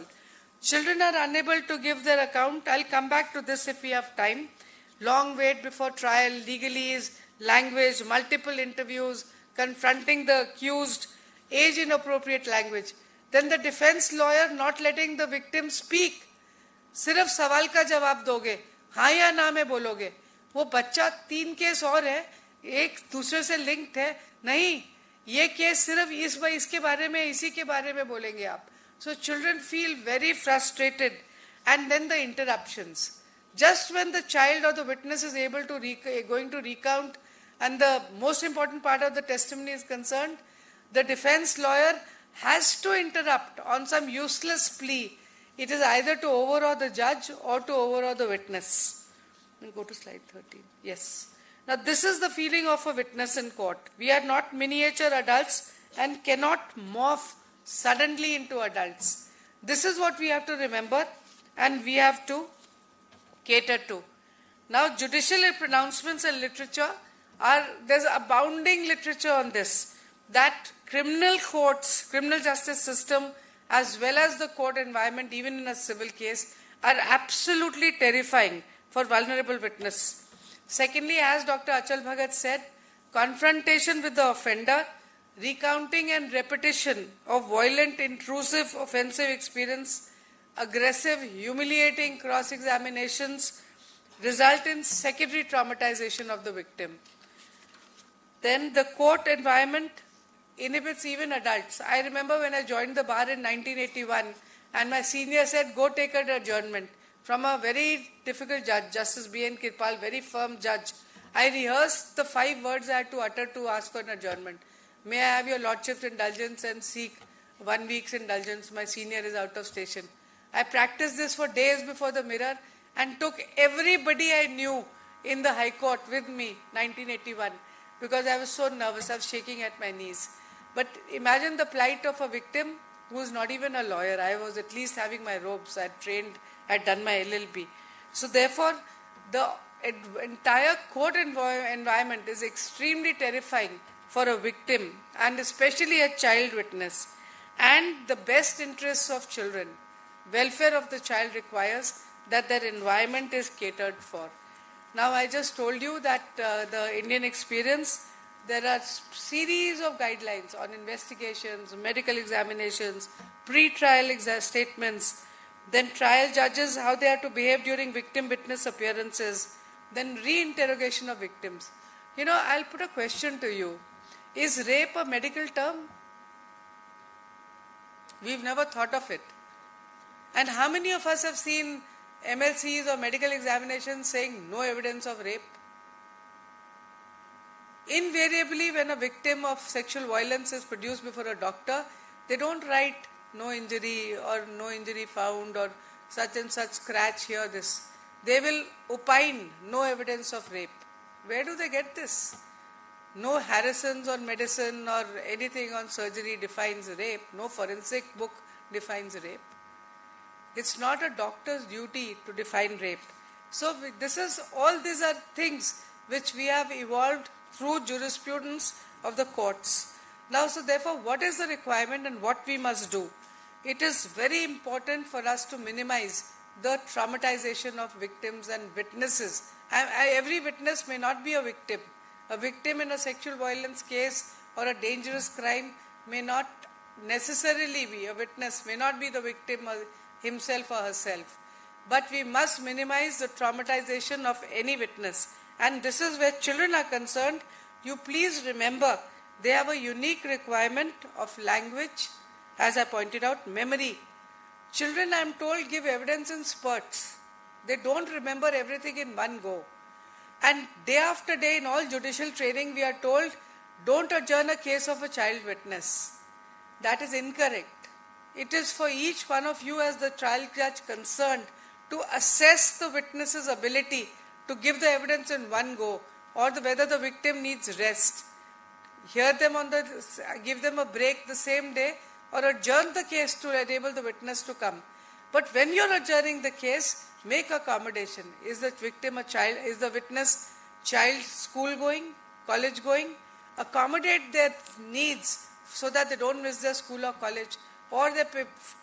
Children are unable to give their account. I'll come back to this if we have time. Long wait before trial, legalese, language, multiple interviews, confronting the accused, age-inappropriate language. Then the defense lawyer not letting the victim speak. सिर्फ सवाल का जवाब दोगे, हाँ या ना में बोलोगे. वो बच्चा 3 केस और है, एक दूसरे से लिंक्ड है, नहीं, ये केस सिर्फ इसके बारे में, इसी के बारे में बोलेंगे आप. So children feel very frustrated, and then the interruptions. Just when the child or the witness is able to going to recount, and the most important part of the testimony is concerned, the defense lawyer has to interrupt on some useless plea. It is either to overawe the judge or to overawe the witness. We'll go to slide 13. Yes. Now this is the feeling of a witness in court. We are not miniature adults and cannot morph suddenly into adults. This is what we have to remember, and we have to cater to. Now, judicial pronouncements and literature there's abounding literature on this, that criminal courts, criminal justice system, as well as the court environment, even in a civil case, are absolutely terrifying for vulnerable witness. Secondly, as Dr. Achal Bhagat said, confrontation with the offender, recounting and repetition of violent, intrusive, offensive experience, aggressive, humiliating cross-examinations result in secondary traumatization of the victim. Then the court environment inhibits even adults. I remember when I joined the bar in 1981, and my senior said, go take an adjournment from a very difficult judge, Justice B.N. Kirpal, very firm judge. I rehearsed the 5 words I had to utter to ask for an adjournment. May I have your lordship's indulgence and seek 1 week's indulgence? My senior is out of station. I practiced this for days before the mirror and took everybody I knew in the High Court with me, 1981, because I was so nervous, I was shaking at my knees. But imagine the plight of a victim who is not even a lawyer. I was at least having my robes. I had done my LLB. So therefore, the entire court environment is extremely terrifying for a victim and especially a child witness. And the best interests of children, welfare of the child requires that their environment is catered for. Now I just told you that the Indian experience, there are series of guidelines on investigations, medical examinations, pre-trial statements, then trial judges, how they are to behave during victim witness appearances, then re-interrogation of victims. You know, I'll put a question to you. Is rape a medical term? We've never thought of it. And how many of us have seen MLCs or medical examinations saying no evidence of rape? Invariably, when a victim of sexual violence is produced before a doctor, they don't write no injury or no injury found or such and such scratch here, this. They will opine no evidence of rape. Where do they get this? No Harrison's on medicine or anything on surgery defines rape. No forensic book defines rape. It's not a doctor's duty to define rape. So all these are things which we have evolved through jurisprudence of the courts. Now, so therefore, what is the requirement and what we must do? It is very important for us to minimize the traumatization of victims and witnesses. Every witness may not be a victim. A victim in a sexual violence case or a dangerous crime may not necessarily be a witness, may not be the victim himself or herself. But we must minimize the traumatization of any witness. And this is where children are concerned. You please remember, they have a unique requirement of language, as I pointed out, memory. Children, I am told, give evidence in spurts. They don't remember everything in one go. And day after day in all judicial training, we are told, don't adjourn a case of a child witness. That is incorrect. It is for each one of you as the trial judge concerned to assess the witness's ability to give the evidence in one go or whether the victim needs rest. Give them a break the same day or adjourn the case to enable the witness to come. But when you're adjourning the case, make accommodation. Is the victim a child? Is the witness child school going, college going? Accommodate their needs so that they don't miss their school or college. Or their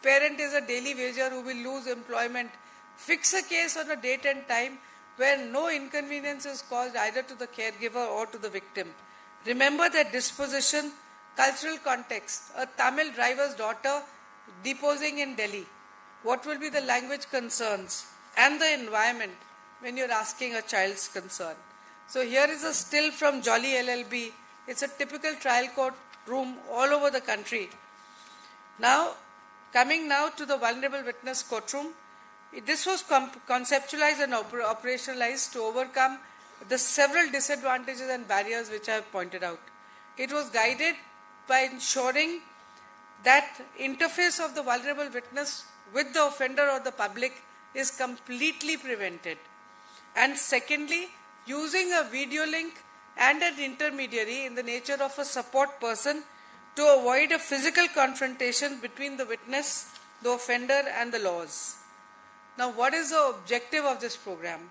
parent is a daily wager who will lose employment. Fix a case on a date and time where no inconvenience is caused either to the caregiver or to the victim. Remember that disposition, cultural context, a Tamil driver's daughter deposing in Delhi. What will be the language concerns and the environment when you're asking a child's concern? So here is a still from Jolly LLB. It's a typical trial court room all over the country. Now, coming now to the vulnerable witness courtroom, this was conceptualized and operationalized to overcome the several disadvantages and barriers which I have pointed out. It was guided by ensuring that interface of the vulnerable witness with the offender or the public is completely prevented. And secondly, using a video link and an intermediary in the nature of a support person to avoid a physical confrontation between the witness, the offender and the laws. Now, what is the objective of this program?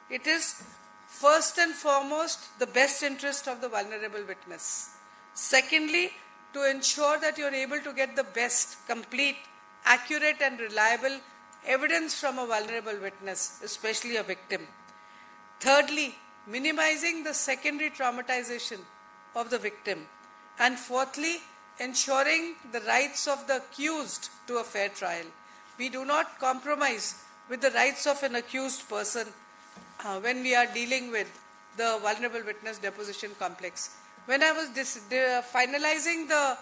It is first and foremost the best interest of the vulnerable witness. Secondly, to ensure that you are able to get the best, complete, accurate and reliable evidence from a vulnerable witness, especially a victim. Thirdly, minimizing the secondary traumatization of the victim. And fourthly, ensuring the rights of the accused to a fair trial. We do not compromise with the rights of an accused person when we are dealing with the vulnerable witness deposition complex. When I was finalizing the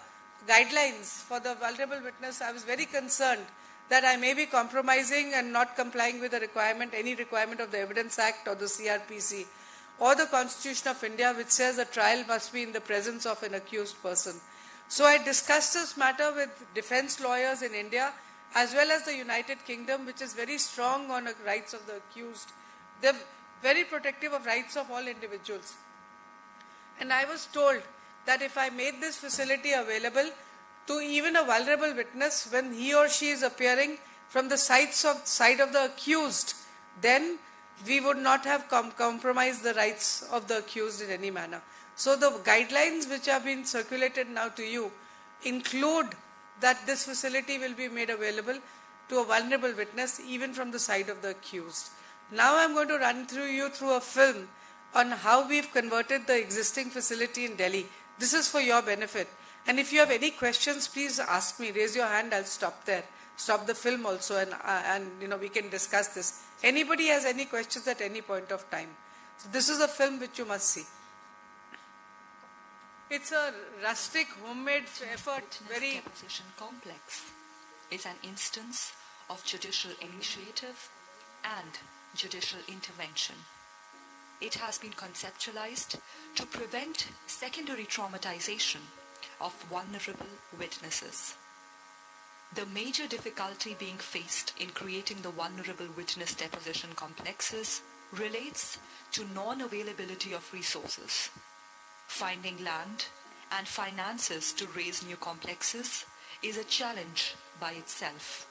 guidelines for the vulnerable witness, I was very concerned that I may be compromising and not complying with the requirement, any requirement of the Evidence Act or the CRPC or the Constitution of India, which says a trial must be in the presence of an accused person. So I discussed this matter with defense lawyers in India as well as the United Kingdom, which is very strong on the rights of the accused. They're very protective of rights of all individuals. And I was told that if I made this facility available to even a vulnerable witness when he or she is appearing from the side of the accused, then we would not have compromised the rights of the accused in any manner. So the guidelines which have been circulated now to you include that this facility will be made available to a vulnerable witness even from the side of the accused. Now I'm going to run you through a film on how we've converted the existing facility in Delhi. This is for your benefit. And if you have any questions, please ask me. Raise your hand, I'll stop there. Stop the film also and we can discuss this. Anybody has any questions at any point of time. So this is a film which you must see. It's a rustic, homemade effort. Very Deposition complex is an instance of judicial initiative and judicial intervention. It has been conceptualized to prevent secondary traumatization of vulnerable witnesses. The major difficulty being faced in creating the vulnerable witness deposition complexes relates to non-availability of resources. Finding land and finances to raise new complexes is a challenge by itself.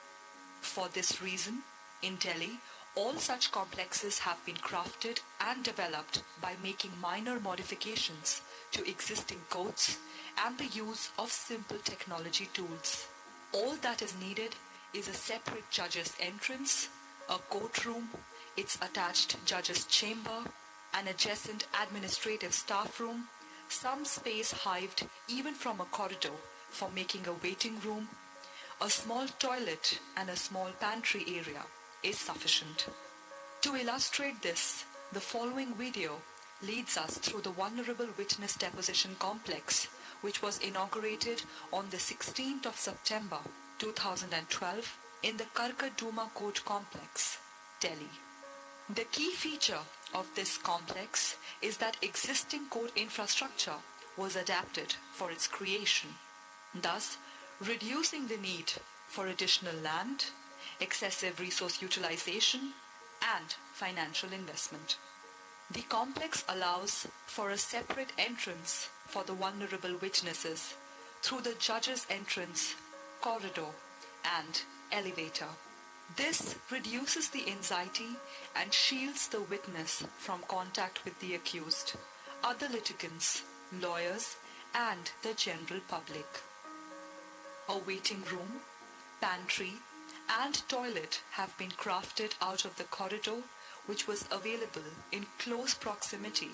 For this reason, in Delhi, all such complexes have been crafted and developed by making minor modifications to existing codes and the use of simple technology tools. All that is needed is a separate judge's entrance, a courtroom, its attached judge's chamber, an adjacent administrative staff room, some space hived even from a corridor for making a waiting room, a small toilet and a small pantry area is sufficient. To illustrate this, the following video leads us through the vulnerable witness deposition complex, which was inaugurated on the 16th of September 2012 in the Karkaduma Court Complex, Delhi. The key feature of this complex is that existing court infrastructure was adapted for its creation, thus reducing the need for additional land, excessive resource utilization, and financial investment. The complex allows for a separate entrance for the vulnerable witnesses through the judge's entrance, corridor, and elevator. This reduces the anxiety and shields the witness from contact with the accused, other litigants, lawyers, and the general public. A waiting room, pantry, and toilet have been crafted out of the corridor, which was available in close proximity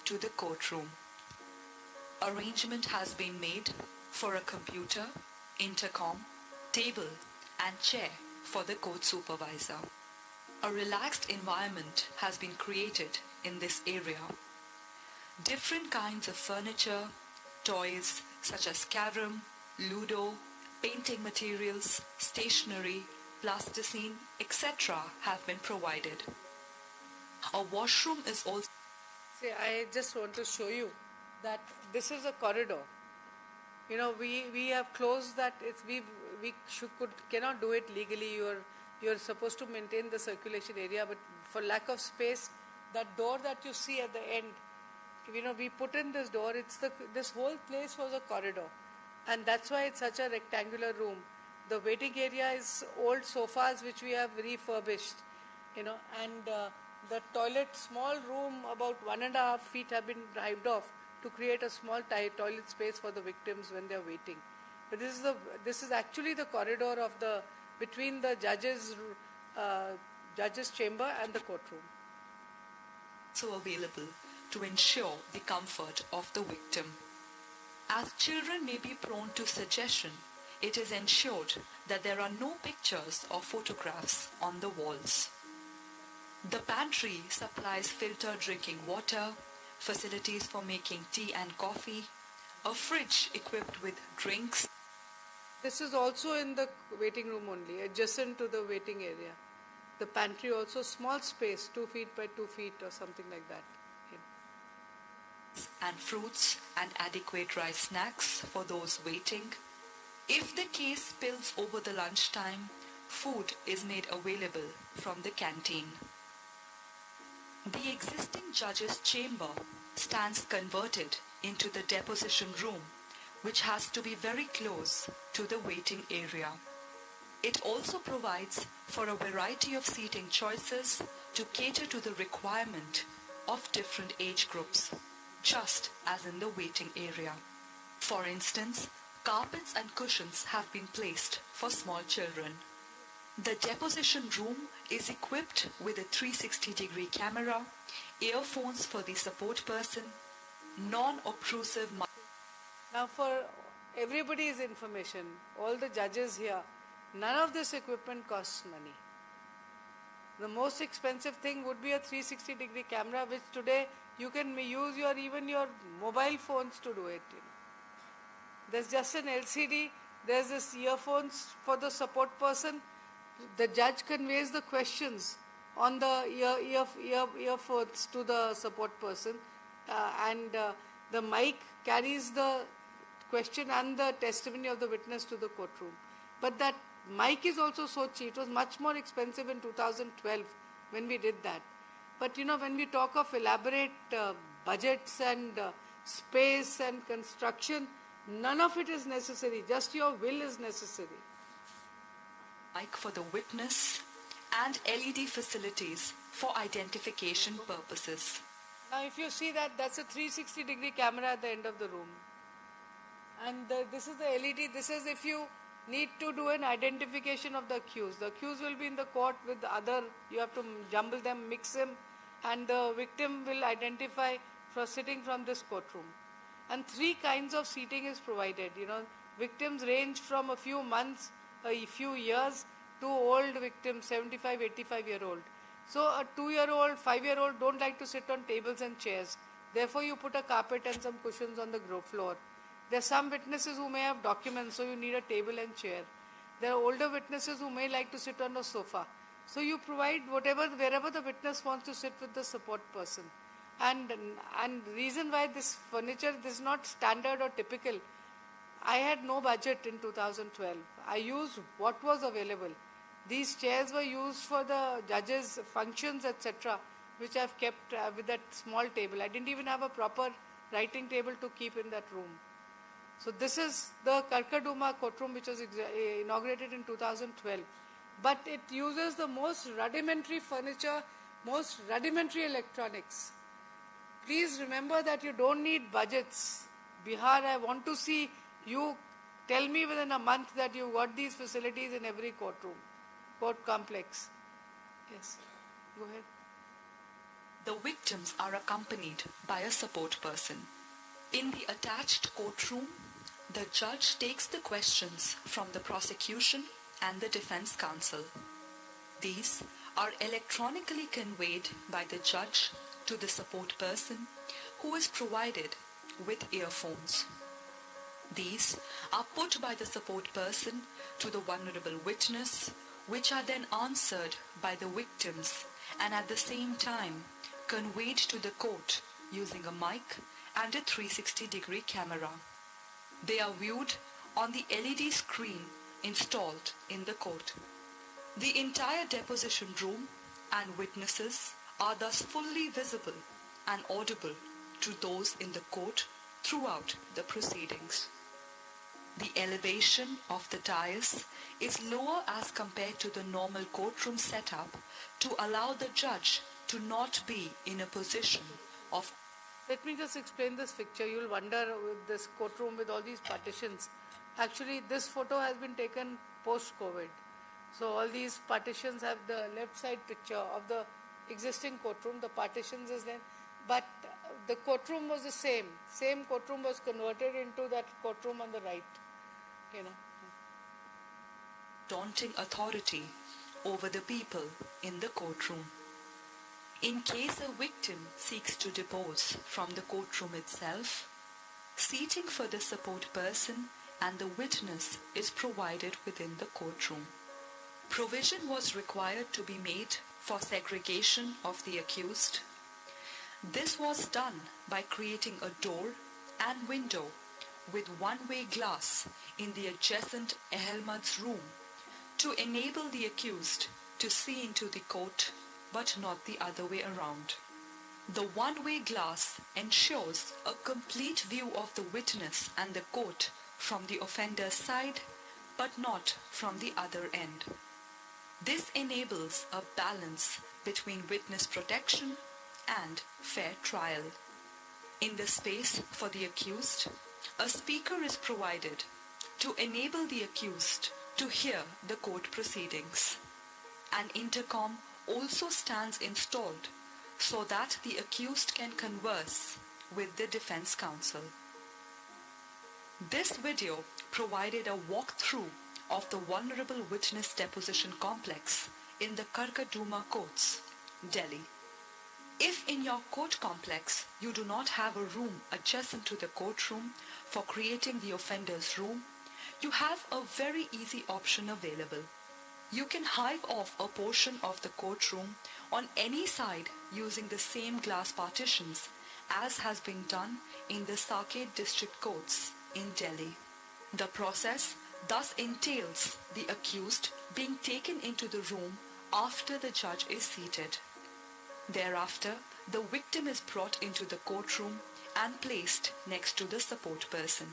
to the courtroom. Arrangement has been made for a computer, intercom, table, and chair for the court supervisor. A relaxed environment has been created in this area. Different kinds of furniture, toys such as carom, ludo, painting materials, stationery, plasticine, etc. have been provided. A washroom is also... See, I just want to show you that this is a corridor. We have closed that. Cannot do it legally. You're supposed to maintain the circulation area, but for lack of space, that door that you see at the end, we put in this door. This whole place was a corridor, and that's why it's such a rectangular room. The waiting area is old sofas which we have refurbished, and the toilet, small room, about 1.5 feet have been hived off to create a small toilet space for the victims when they're waiting. But this is actually the corridor of between the judge's chamber and the courtroom. So available to ensure the comfort of the victim. As children may be prone to suggestion, it is ensured that there are no pictures or photographs on the walls. The pantry supplies filtered drinking water, facilities for making tea and coffee, a fridge equipped with drinks. This is also in the waiting room only, adjacent to the waiting area. The pantry also, small space, 2 feet by 2 feet or something like that. And fruits and adequate dry snacks for those waiting. If the case spills over the lunchtime, food is made available from the canteen. The existing judge's chamber stands converted into the deposition room, which has to be very close to the waiting area. It also provides for a variety of seating choices to cater to the requirement of different age groups, just as in the waiting area. For instance, carpets and cushions have been placed for small children. The deposition room is equipped with a 360-degree camera, earphones for the support person, non-obtrusive mic. Now for everybody's information, all the judges here, none of this equipment costs money. The most expensive thing would be a 360-degree camera, which today you can use even your mobile phones to do it. There's just an LCD, there's this earphones for the support person. The judge conveys the questions on the earphones to the support person, and the mic carries the question and the testimony of the witness to the courtroom. But that mic is also so cheap. It was much more expensive in 2012 when we did that. But when we talk of elaborate budgets and space and construction, none of it is necessary. Just your will is necessary. Mic for the witness and LED facilities for identification purposes. Now if you see that, that's a 360-degree camera at the end of the room. And this is the LED. This is if you need to do an identification of the accused. The accused will be in the court with the other, you have to jumble them, mix them, and the victim will identify sitting from this courtroom. And 3 kinds of seating is provided. Victims range from a few months, a few years, to old victims, 75, 85-year-old. So a 2-year-old, 5-year-old don't like to sit on tables and chairs. Therefore you put a carpet and some cushions on the floor. There are some witnesses who may have documents, so you need a table and chair. There are older witnesses who may like to sit on a sofa. So you provide wherever the witness wants to sit with the support person. And reason why this furniture is not standard or typical, I had no budget in 2012. I used what was available. These chairs were used for the judges' functions, etc., which I've kept with that small table. I didn't even have a proper writing table to keep in that room. So this is the Karkaduma courtroom, which was inaugurated in 2012. But it uses the most rudimentary furniture, most rudimentary electronics. Please remember that you don't need budgets. Bihar, I want to see you tell me within a month that you got these facilities in every courtroom, court complex. Yes, go ahead. The victims are accompanied by a support person. In the attached courtroom, the judge takes the questions from the prosecution and the defense counsel. These are electronically conveyed by the judge to the support person, who is provided with earphones. These are put by the support person to the vulnerable witness, which are then answered by the victims and at the same time conveyed to the court using a mic and a 360-degree camera. They are viewed on the LED screen installed in the court. The entire deposition room and witnesses are thus fully visible and audible to those in the court throughout the proceedings. The elevation of the dais is lower as compared to the normal courtroom setup to allow the judge to not be in a position of... Let me just explain this picture. You'll wonder with this courtroom with all these partitions. Actually, this photo has been taken post-COVID. So all these partitions have the left side picture of the existing courtroom. The partitions is there. But the courtroom was the same. Same courtroom was converted into that courtroom on the right. Daunting authority over the people in the courtroom. In case a victim seeks to depose from the courtroom itself, seating for the support person and the witness is provided within the courtroom. Provision was required to be made for segregation of the accused. This was done by creating a door and window with one-way glass in the adjacent Ahmad's room to enable the accused to see into the court, but not the other way around. The one-way glass ensures a complete view of the witness and the court from the offender's side, but not from the other end. This enables a balance between witness protection and fair trial. In the space for the accused, a speaker is provided to enable the accused to hear the court proceedings. An intercom also stands installed so that the accused can converse with the defense counsel. This video provided a walkthrough of the vulnerable witness deposition complex in the Karkaduma courts, Delhi. If in your court complex you do not have a room adjacent to the courtroom for creating the offender's room, you have a very easy option available. You can hive off a portion of the courtroom on any side using the same glass partitions as has been done in the Saket district courts in Delhi. The process thus entails the accused being taken into the room after the judge is seated. Thereafter, the victim is brought into the courtroom and placed next to the support person.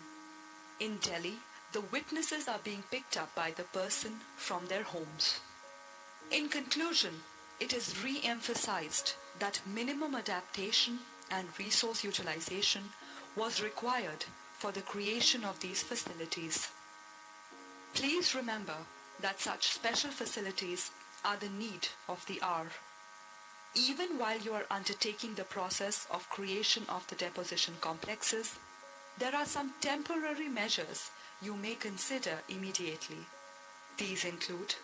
In Delhi, the witnesses are being picked up by the person from their homes. In conclusion, it is re-emphasized that minimum adaptation and resource utilization was required for the creation of these facilities. Please remember that such special facilities are the need of the hour. Even while you are undertaking the process of creation of the deposition complexes, there are some temporary measures you may consider immediately. These include,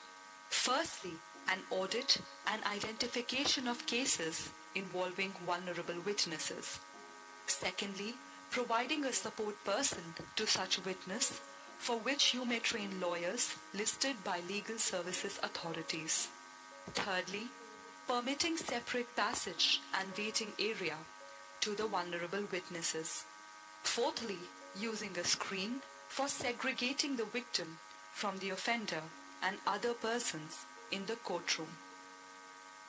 firstly, an audit and identification of cases involving vulnerable witnesses. Secondly, providing a support person to such witness, for which you may train lawyers listed by legal services authorities. Thirdly, permitting separate passage and waiting area to the vulnerable witnesses. Fourthly, using a screen for segregating the victim from the offender and other persons in the courtroom.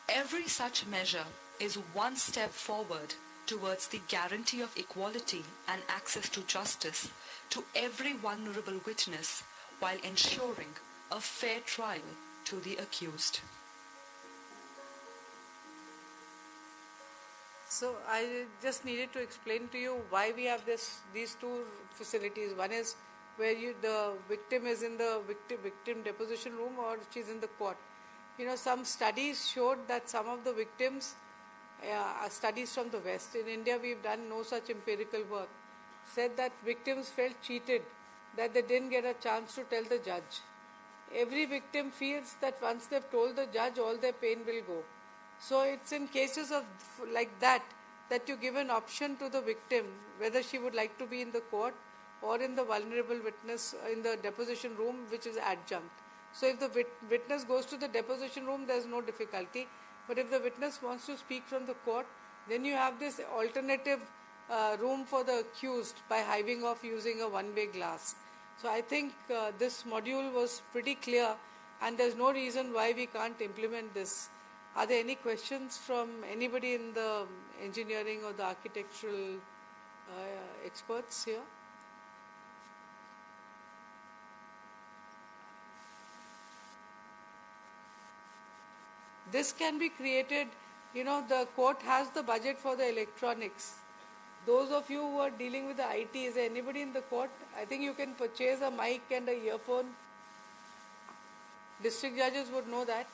Every such measure is one step forward towards the guarantee of equality and access to justice to every vulnerable witness while ensuring a fair trial to the accused. So I just needed to explain to you why we have these two facilities. One is where the victim is in the victim deposition room, or she's in the court. Some studies showed that some of the victims, studies from the West, in India we've done no such empirical work, said that victims felt cheated, that they didn't get a chance to tell the judge. Every victim feels that once they've told the judge, all their pain will go. So it's in cases of like that you give an option to the victim whether she would like to be in the court or in the vulnerable witness in the deposition room, which is adjunct. So if the witness goes to the deposition room, there's no difficulty. But if the witness wants to speak from the court, then you have this alternative room for the accused by hiving off using a one-way glass. So I think this module was pretty clear, and there's no reason why we can't implement this. Are there any questions from anybody in the engineering or the architectural experts here? This can be created, the court has the budget for the electronics. Those of you who are dealing with the IT, is there anybody in the court? I think you can purchase a mic and a earphone. District judges would know that.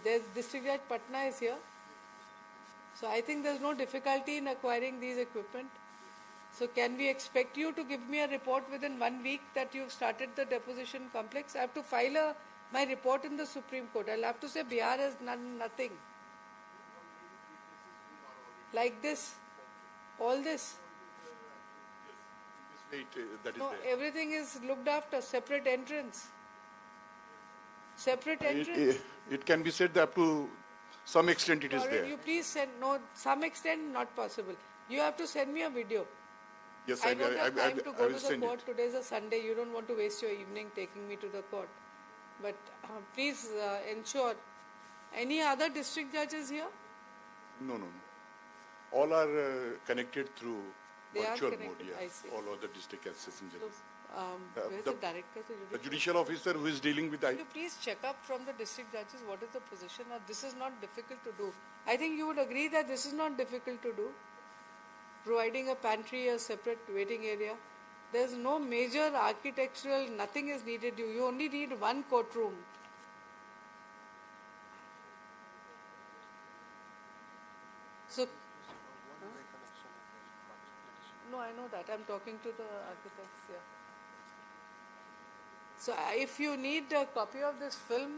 There's District Judge Patna is here. So I think there's no difficulty in acquiring these equipment. So can we expect you to give me a report within 1 week that you've started the deposition complex? I have to file my report in the Supreme Court. I'll have to say Bihar has done nothing. Like this. All this. No, everything is looked after. Separate entrance. Separate entrance. It can be said that up to some extent it is there. You please send, no, some extent not possible. You have to send me a video. Yes, I don't have time to go to the court. It. Today's a Sunday. You don't want to waste your evening taking me to the court. But please ensure. Any other district judges here? No. All are connected through They are virtual connected, mode, yeah. I see. All other district assistant So, judges. where's the director of The the judicial officer who is dealing with Can you please check up from the district judges what is the position? Now, this is not difficult to do. I think you would agree that this is not difficult to do. Providing a pantry, a separate waiting area. There's no major architectural, nothing is needed. You only need one courtroom. So, no, I know that. I'm talking to the architects, yeah. So if you need a copy of this film,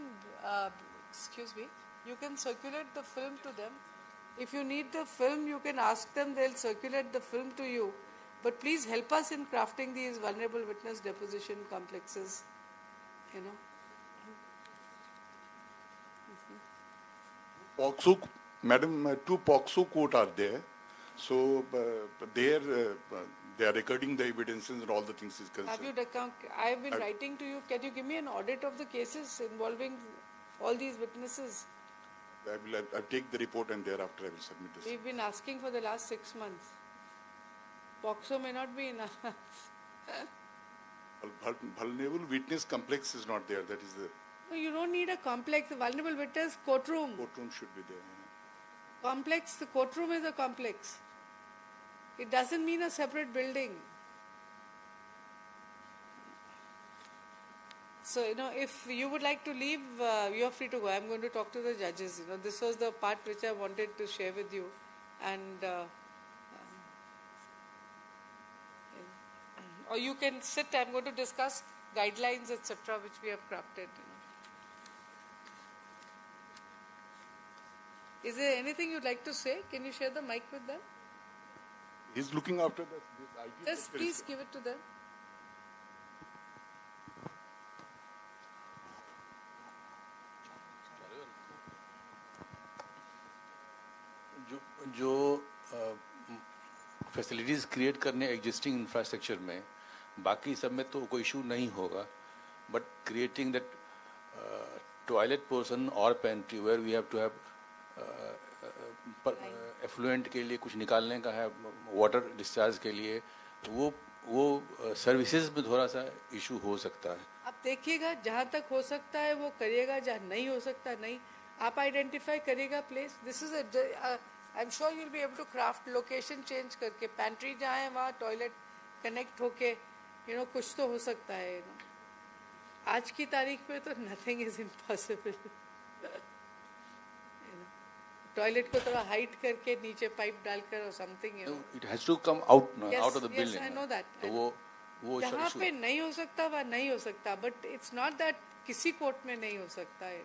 excuse me, you can circulate the film to them. If you need the film, you can ask them, they'll circulate the film to you. But please help us in crafting these vulnerable witness deposition complexes, you know. POXO, Madam, 2 POXO court are there. So there they are recording the evidences and all the things is concerned. Have you, I've been writing to you, can you give me an audit of the cases involving all these witnesses? I'll take the report and thereafter I will submit this. We've been asking for the last 6 months. POXO may not be enough. Vulnerable witness complex is not there. That is the No, you don't need a complex. The vulnerable witness courtroom. courtroom should be there. Complex, the courtroom is a complex. It doesn't mean a separate building. So, you know, if you would like to leave, you're free to go. I'm going to talk to the judges. You know, this was the part which I wanted to share with you. And, or you can sit. I'm going to discuss guidelines, etc., which we have crafted. You know. Is there anything you'd like to say? Can you share the mic with them? He's looking after this IT. Yes, please give it to them. जो facilities create करने existing infrastructure में बाकी सब में तो कोई issue नहीं होगा but creating that toilet portion और pantry where we have to have effluent के लिए कुछ निकालने का है वाटर डिस्चार्ज के लिए वो सर्विसेज में थोड़ा सा इशू हो सकता है. आप देखिएगा जहाँ तक हो सकता है वो करिएगा, जहाँ नहीं हो सकता नहीं. आप आइडेंटिफाई करिएगा place. This is I am sure you will be able to craft location change करके पैंट्री जहाँ है वहाँ टॉयलेट कनेक्ट होके यू नो कुछ तो हो सकता है. यू नो आज की तारीख में तो नथिंग इज इम्पॉसिबल. टॉयलेट को थोड़ा हाइट करके नीचे पाइप डालकर और something. You know it has to come out of the building. I know that. तो वो जहाँ पे नहीं हो सकता वहाँ नहीं हो सकता. बट इट्स नॉट दैट किसी कोर्ट में नहीं हो सकता है.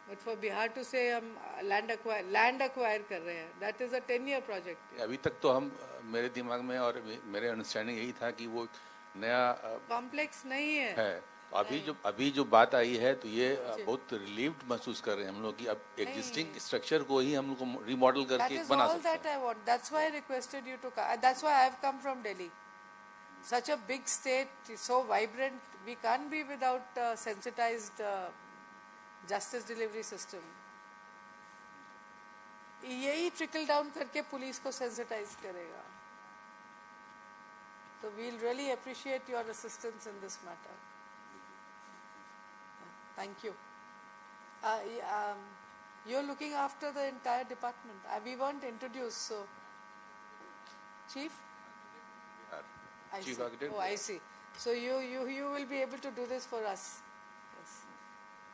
बट फॉर बिहार टू से हम लैंड अक्वायर कर रहे हैं. That is a 10-year project. अभी तक तो हम मेरे दिमाग में और मेरे अंडरस्टैंडिंग यही था कि वो नया कॉम्प्लेक्स नहीं है. अभी जो बात आई है तो ये बहुत रिलीव्ड महसूस कर रहे हैं हम लोग कि अब एग्जिस्टिंग स्ट्रक्चर को ही हम लोग को रिमॉडल करके बना सकते हैं. That I want. That's why I requested you to come. That's why I have come from Delhi. Such a big state, so vibrant. We can't be without sensitized justice delivery system. यही trickle down करके police को sensitize करेगा. So we'll really appreciate your assistance in this matter. Thank you. You're looking after the entire department. We weren't introduced, so Chief. Chief Architect. Oh, I see. So you will be able to do this for us. Yes.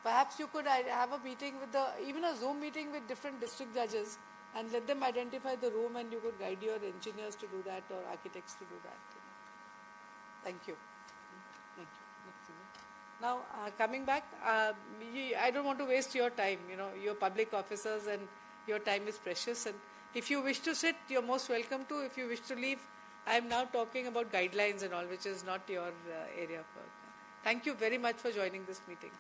Perhaps you could have a meeting with even a Zoom meeting with different district judges and let them identify the room, and you could guide your engineers to do that or architects to do that. Thank you. Thank you. Now, coming back, I don't want to waste your time. You know, you're public officers and your time is precious. And if you wish to sit, you're most welcome to. If you wish to leave, I'm now talking about guidelines and all, which is not your area of work. Thank you very much for joining this meeting.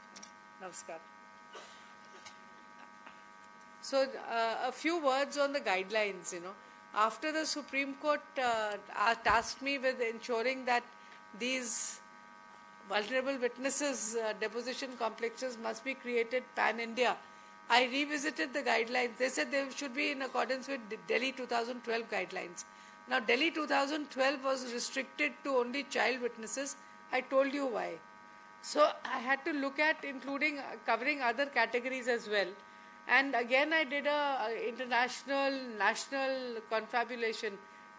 Namaskar. So, a few words on the guidelines, you know. After the Supreme Court tasked me with ensuring that these vulnerable witnesses deposition complexes must be created pan-India, I revisited the guidelines. They said they should be in accordance with Delhi 2012 guidelines. Now, Delhi 2012 was restricted to only child witnesses. I told you why. So, I had to look at including, covering other categories as well. And again, I did a international, national confabulation.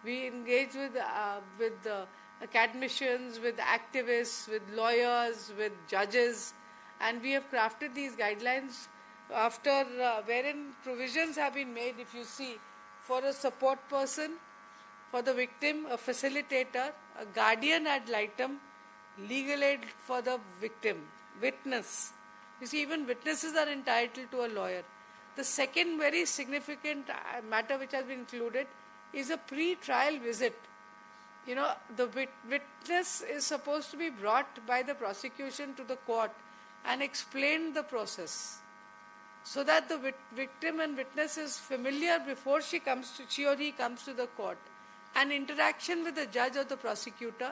We engaged with academicians, with activists, with lawyers, with judges, and we have crafted these guidelines after wherein provisions have been made, if you see, for a support person, for the victim, a facilitator, a guardian ad litem, legal aid for the victim, witness. You see, even witnesses are entitled to a lawyer. The second very significant matter which has been included is a pre-trial visit. You know, the witness is supposed to be brought by the prosecution to the court and explain the process, so that the victim and witness is familiar before she or he comes to the court. An interaction with the judge or the prosecutor,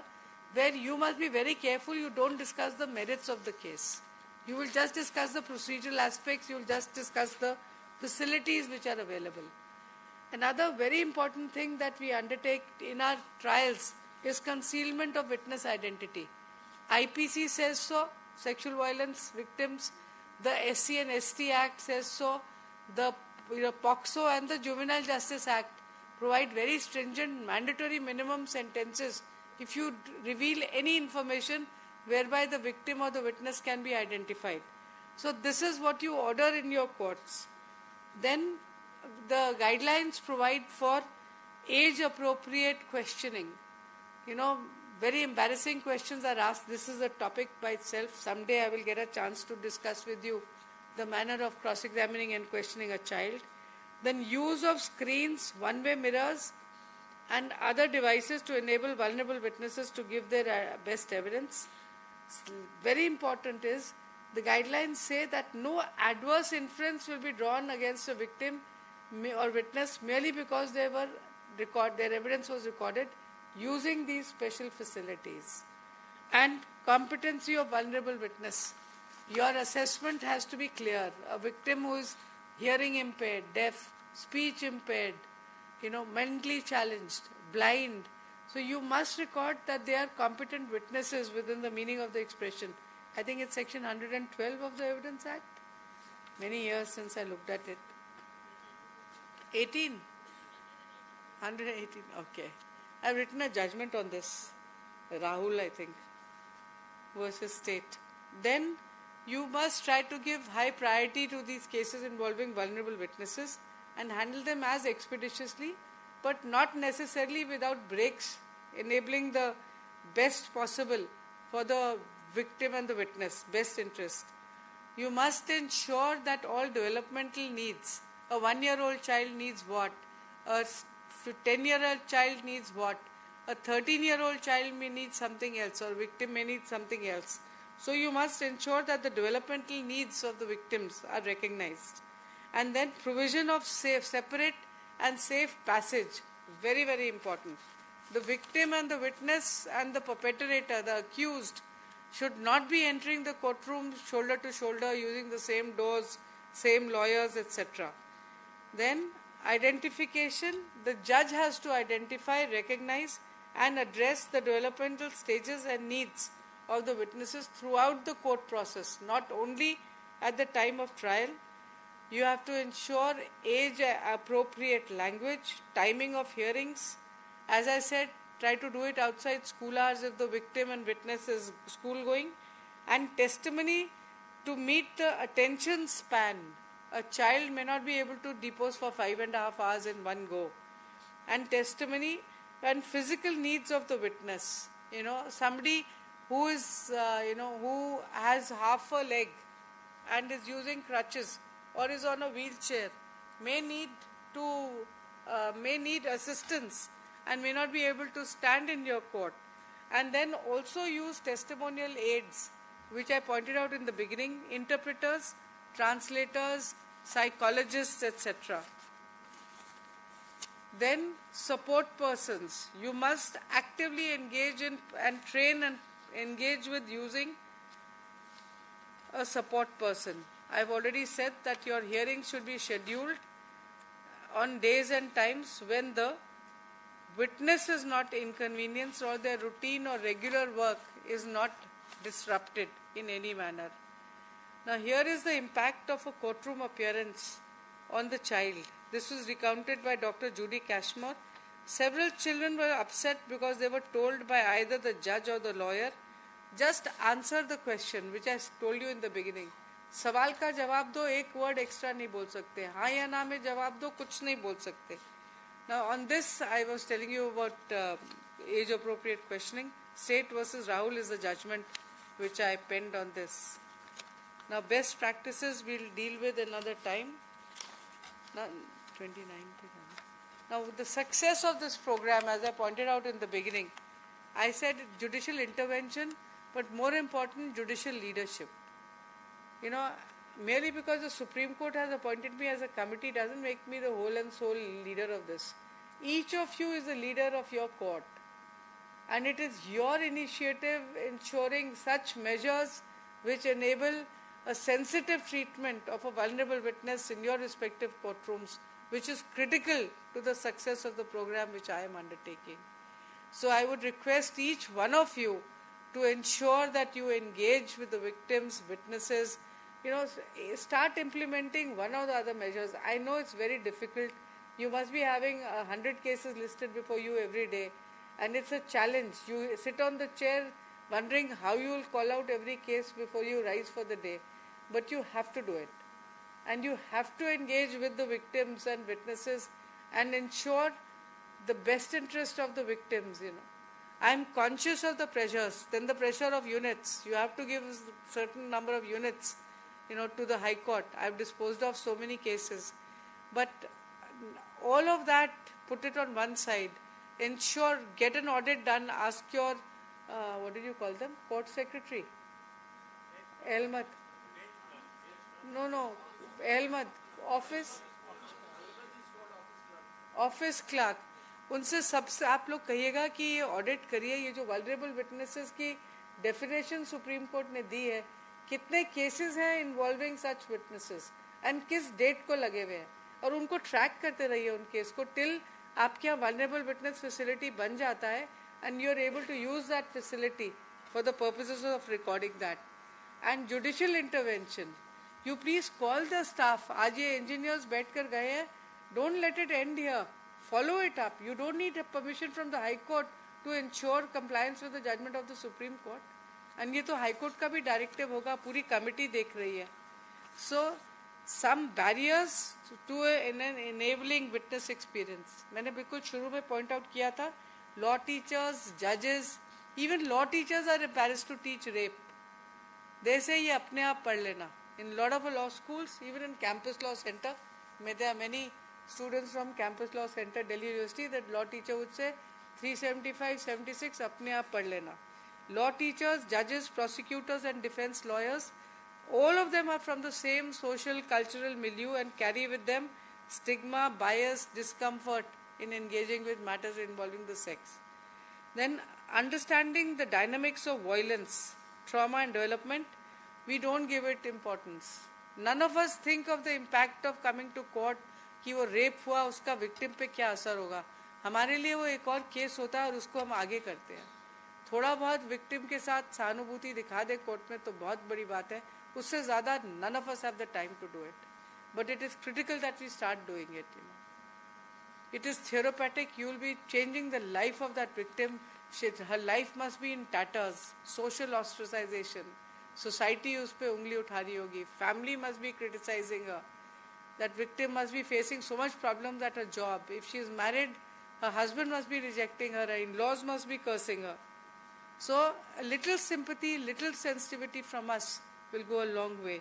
where you must be very careful you don't discuss the merits of the case. You will just discuss the procedural aspects, you will just discuss the facilities which are available. Another very important thing that we undertake in our trials is concealment of witness identity. IPC says so, sexual violence victims, the SC and ST Act says so, the POCSO and the Juvenile Justice Act provide very stringent mandatory minimum sentences if you reveal any information whereby the victim or the witness can be identified. So this is what you order in your courts. Then the guidelines provide for age-appropriate questioning. You know, very embarrassing questions are asked. This is a topic by itself. Someday I will get a chance to discuss with you the manner of cross-examining and questioning a child. Then use of screens, one-way mirrors, and other devices to enable vulnerable witnesses to give their best evidence. Very important is, the guidelines say that no adverse inference will be drawn against a victim or witness merely because their evidence was recorded using these special facilities. And competency of vulnerable witness. Your assessment has to be clear. A victim who is hearing impaired, deaf, speech impaired, mentally challenged, blind. So you must record that they are competent witnesses within the meaning of the expression. I think it's section 112 of the Evidence Act. Many years since I looked at it. 118, okay. I've written a judgment on this. Rahul, I think, versus state. Then you must try to give high priority to these cases involving vulnerable witnesses and handle them as expeditiously, but not necessarily without breaks, enabling the best possible for the victim and the witness, best interest. You must ensure that all developmental needs, a 1-year-old child needs what, a 10-year-old child needs what, a 13-year-old child may need something else, or victim may need something else. So you must ensure that the developmental needs of the victims are recognized. And then provision of separate and safe passage, very, very important. The victim and the witness and the perpetrator, the accused, should not be entering the courtroom shoulder to shoulder using the same doors, same lawyers, etc. Then identification, the judge has to identify, recognize and address the developmental stages and needs of the witnesses throughout the court process, not only at the time of trial. You have to ensure age-appropriate language, timing of hearings. As I said, try to do it outside school hours if the victim and witness is school-going. And testimony to meet the attention span. A child may not be able to depose for 5.5 hours in one go. And testimony and physical needs of the witness. Somebody who is, who has half a leg and is using crutches or is on a wheelchair may need assistance and may not be able to stand in your court. And then also use testimonial aids, which I pointed out in the beginning, interpreters, translators, psychologists, etc. Then support persons. You must actively engage in and train and engage with using a support person. I've already said that your hearing should be scheduled on days and times when the witness is not inconvenienced or their routine or regular work is not disrupted in any manner. Now here is the impact of a courtroom appearance on the child. This was recounted by Dr. Judy Cashmore. Several children were upset because they were told by either the judge or the lawyer, just answer the question, which I told you in the beginning. सवाल का जवाब दो, एक word extra नहीं बोल सकते. हाँ या ना में जवाब दो, कुछ नहीं बोल सकते. Now on this, I was telling you about age-appropriate questioning. State versus Rahul is the judgment which I penned on this. Now best practices we'll deal with another time. Now 29. Now the success of this program, as I pointed out in the beginning, I said judicial intervention, but more important, judicial leadership. You know, merely because the Supreme Court has appointed me as a committee doesn't make me the whole and sole leader of this. Each of you is the leader of your court. And it is your initiative ensuring such measures which enable a sensitive treatment of a vulnerable witness in your respective courtrooms, which is critical to the success of the program which I am undertaking. So I would request each one of you to ensure that you engage with the victims, witnesses, you know, start implementing one or the other measures. I know it's very difficult. You must be having 100 cases listed before you every day. And it's a challenge. You sit on the chair wondering how you will call out every case before you rise for the day. But you have to do it. And you have to engage with the victims and witnesses and ensure the best interest of the victims, you know. I'm conscious of the pressures. Then the pressure of units. You have to give a certain number of units, you know, to the High Court. I've disposed of so many cases. But all of that, put it on one side. Ensure, get an audit done, ask your, what did you call them? Court secretary? Elmad. No. Elmad. Office clerk. उनसे सबसे आप लोग कहिएगा कि ये audit करिए, ये जो वल्नरेबल विटनेसेस की डेफिनेशन सुप्रीम कोर्ट ने दी है, कितने केसेस हैं इन्वॉल्विंग सच विटनेसेस एंड किस डेट को लगे हुए हैं, और उनको ट्रैक करते रहिए उन केस को टिल आपके यहाँ वल्नरेबल विटनेस फैसिलिटी बन जाता है and you are able to use that facility for the purposes of recording that. And judicial intervention, you please call the staff. आज ये इंजीनियर्स बैठ कर गए हैं, don't let it end here. Follow it up. You don't need a permission from the High Court to ensure compliance with the judgment of the Supreme Court. And ये तो High Court का भी directive होगा, पूरी committee देख रही है. So, some barriers to an enabling witness experience. मैंने बिल्कुल शुरू में point out किया था, law teachers, judges, even law teachers are embarrassed to teach rape. They say ये अपने आप पढ़ लेना. In lot of law schools, even in campus law center, there are many students from campus law center, Delhi University, that law teacher would say 375, 76 अपने आप पढ़ लेना. Law teachers, judges, prosecutors and defense lawyers, all of them are from the same social, cultural milieu and carry with them stigma, bias, discomfort in engaging with matters involving the sex. Then understanding the dynamics of violence, trauma and development, we don't give it importance. None of us think of the impact of coming to court कि वो rape हुआ, उसका victim पे क्या असर होगा. हमारे लिए वो एक और केस होता है और उसको हम आगे करते हैं. थोड़ा बहुत विक्टिम के साथ सहानुभूति दिखा दे कोर्ट में तो बहुत बड़ी बात है. उससे ज़्यादा none of us have the time to do it. But it is critical that we start doing it. You know. It is therapeutic. You will be changing the life of that victim. Her life must be in tatters. Social ostracization. Society उस पे उंगली उठा रही होगी. Family must be criticizing her. That victim must be facing so much problems at her job. If she is married, her husband must be rejecting her, her in-laws must be cursing her. So a little sympathy, little sensitivity from us will go a long way.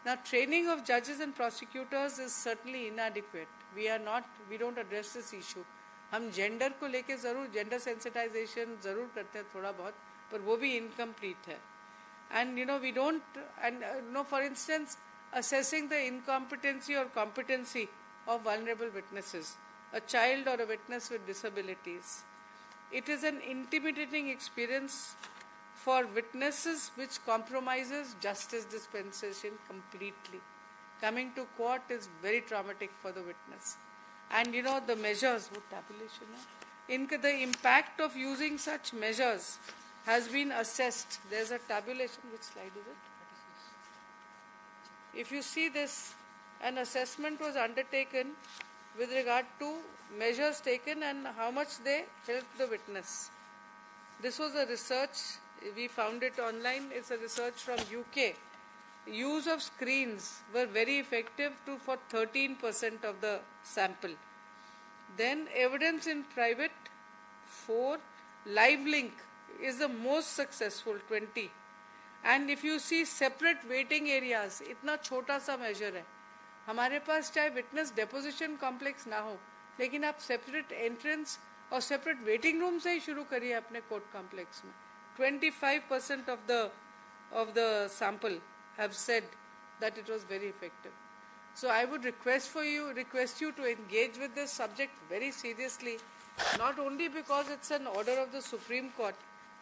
Now training of judges and prosecutors is certainly inadequate. We don't address this issue. हम gender को लेके ज़रूर gender sensitization ज़रूर करते हैं थोड़ा बहुत, पर वो भी incomplete है. And you know we don't, and for instance, assessing the incompetency or competency of vulnerable witnesses, a child or a witness with disabilities. It is an intimidating experience for witnesses which compromises justice dispensation completely. Coming to court is very traumatic for the witness. And the measures, the impact of using such measures has been assessed. There's a tabulation. Which slide is it? If you see this, an assessment was undertaken with regard to measures taken and how much they helped the witness. This was a research, we found it online, it's a research from UK. Use of screens were very effective for 13% of the sample. Then evidence in private, 4. Live link is the most successful, 20. And if you see separate waiting areas, इतना छोटा सा measure है. हमारे पास चाहे witness deposition complex ना हो, लेकिन आप separate entrance और separate waiting room से ही शुरू करिए अपने court complex में. 25% of the sample have said that it was very effective. So I would request you to engage with this subject very seriously, not only because it's an order of the Supreme Court,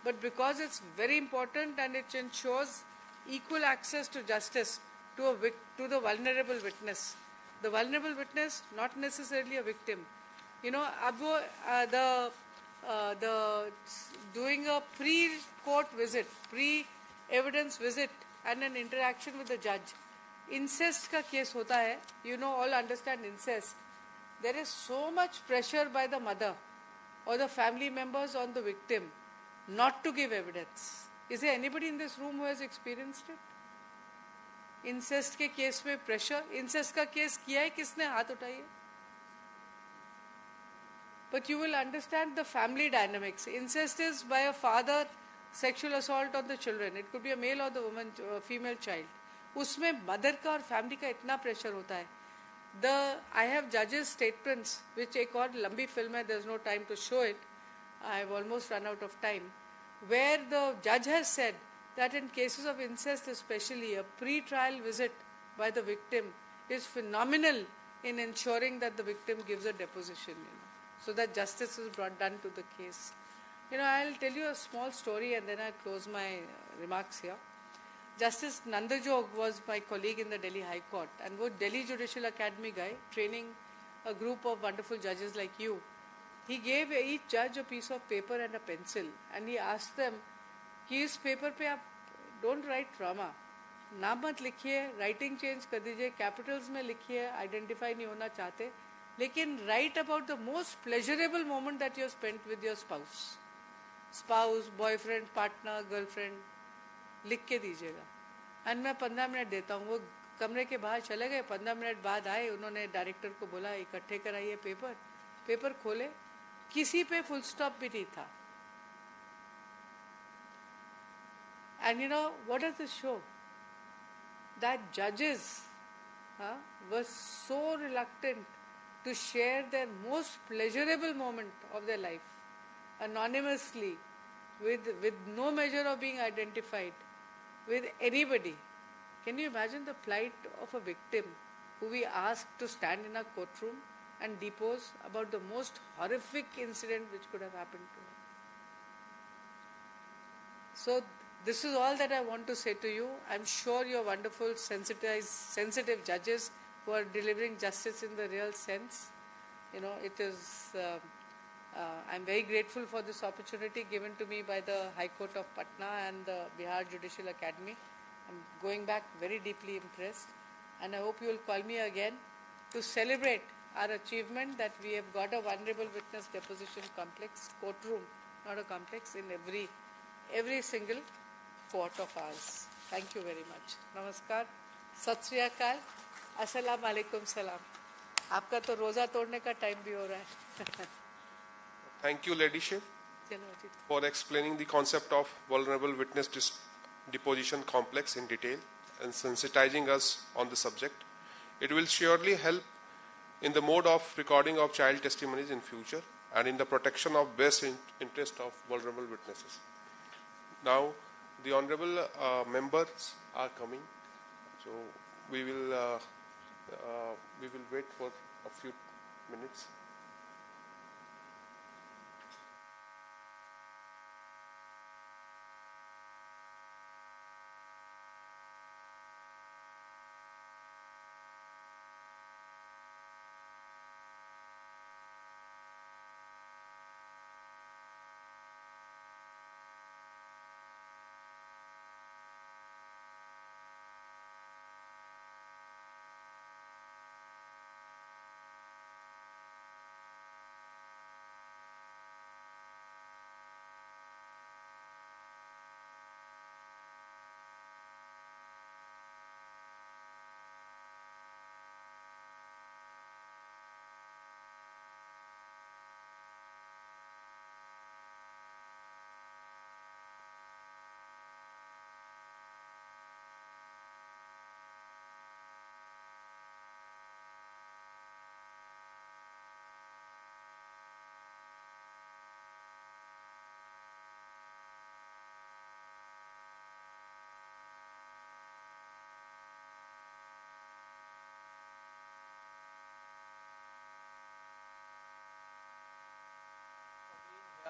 but because it's very important and it ensures equal access to justice to the vulnerable witness. The vulnerable witness, not necessarily a victim. Doing a pre-court visit, pre-evidence visit and an interaction with the judge. Incest ka case hota hai, all understand incest. There is so much pressure by the mother or the family members on the victim not to give evidence. Is there anybody in this room who has experienced it? Incest ke case mein pressure. Incest ka case kiya hai, kisne haath utaiye? But you will understand the family dynamics. Incest is by a father, sexual assault on the children. It could be a male or the female child. उसमें mother का और family का इतना pressure होता है. I have judges' statements, which एक और लंबी film है, there's no time to show it. I have almost run out of time. Where the judge has said that in cases of incest especially, a pre-trial visit by the victim is phenomenal in ensuring that the victim gives a deposition, so that justice is done to the case. I'll tell you a small story and then I'll close my remarks here. Justice Nandajog was my colleague in the Delhi High Court, and वो Delhi Judicial Academy guy, training a group of wonderful judges like you. He gave each judge a piece of paper and a pencil, and he asked them कि इस paper पे आप don't write trauma, नाम मत लिखिए, writing change कर दीजिए, capitals में लिखिए, identify नहीं होना चाहते, लेकिन write about the most pleasurable moment that you have spent with your spouse, boyfriend, partner, girlfriend, लिख के दीजिएगा. एंड मैं 15 मिनट देता हूँ. वो कमरे के बाहर चले गए, 15 मिनट बाद आए, उन्होंने डायरेक्टर को बोला इकट्ठे कराइए पेपर खोले, किसी पे फुल स्टॉप भी नहीं था. And what does this show? That judges were so reluctant to share their most pleasurable moment of their life anonymously, with no measure of being identified with anybody. Can you imagine the plight of a victim who we asked to stand in a courtroom and depose about the most horrific incident which could have happened to her? So this is all that I want to say to you. I'm sure you're wonderful, sensitive judges who are delivering justice in the real sense. It is... I'm very grateful for this opportunity given to me by the High Court of Patna and the Bihar Judicial Academy. I'm going back very deeply impressed, and I hope you will call me again to celebrate our achievement that we have got a vulnerable witness deposition complex, courtroom, not a complex, in every single court of ours. Thank you very much. Namaskar, Sat Sri Akal, Assalamu alaikum salam. आपका तो रोजा तोड़ने का time भी हो रहा है. Thank you, Ladyship, for explaining the concept of vulnerable witness deposition complex in detail and sensitizing us on the subject. It will surely help in the mode of recording of child testimonies in future and in the protection of best interest of vulnerable witnesses. Now, the honorable members are coming, so we will wait for a few minutes.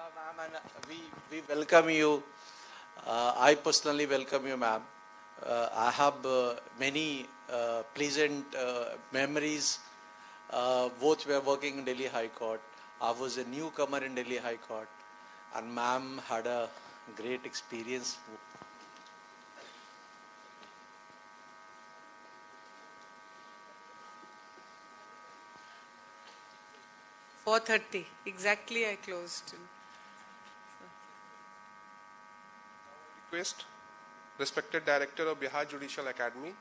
Ma'am, and we welcome you. I personally welcome you, ma'am. I have many pleasant memories. Both were working in Delhi High Court. I was a newcomer in Delhi High Court, and ma'am had a great experience. (4:30) exactly. I closed. Request respected Director of Bihar Judicial Academy,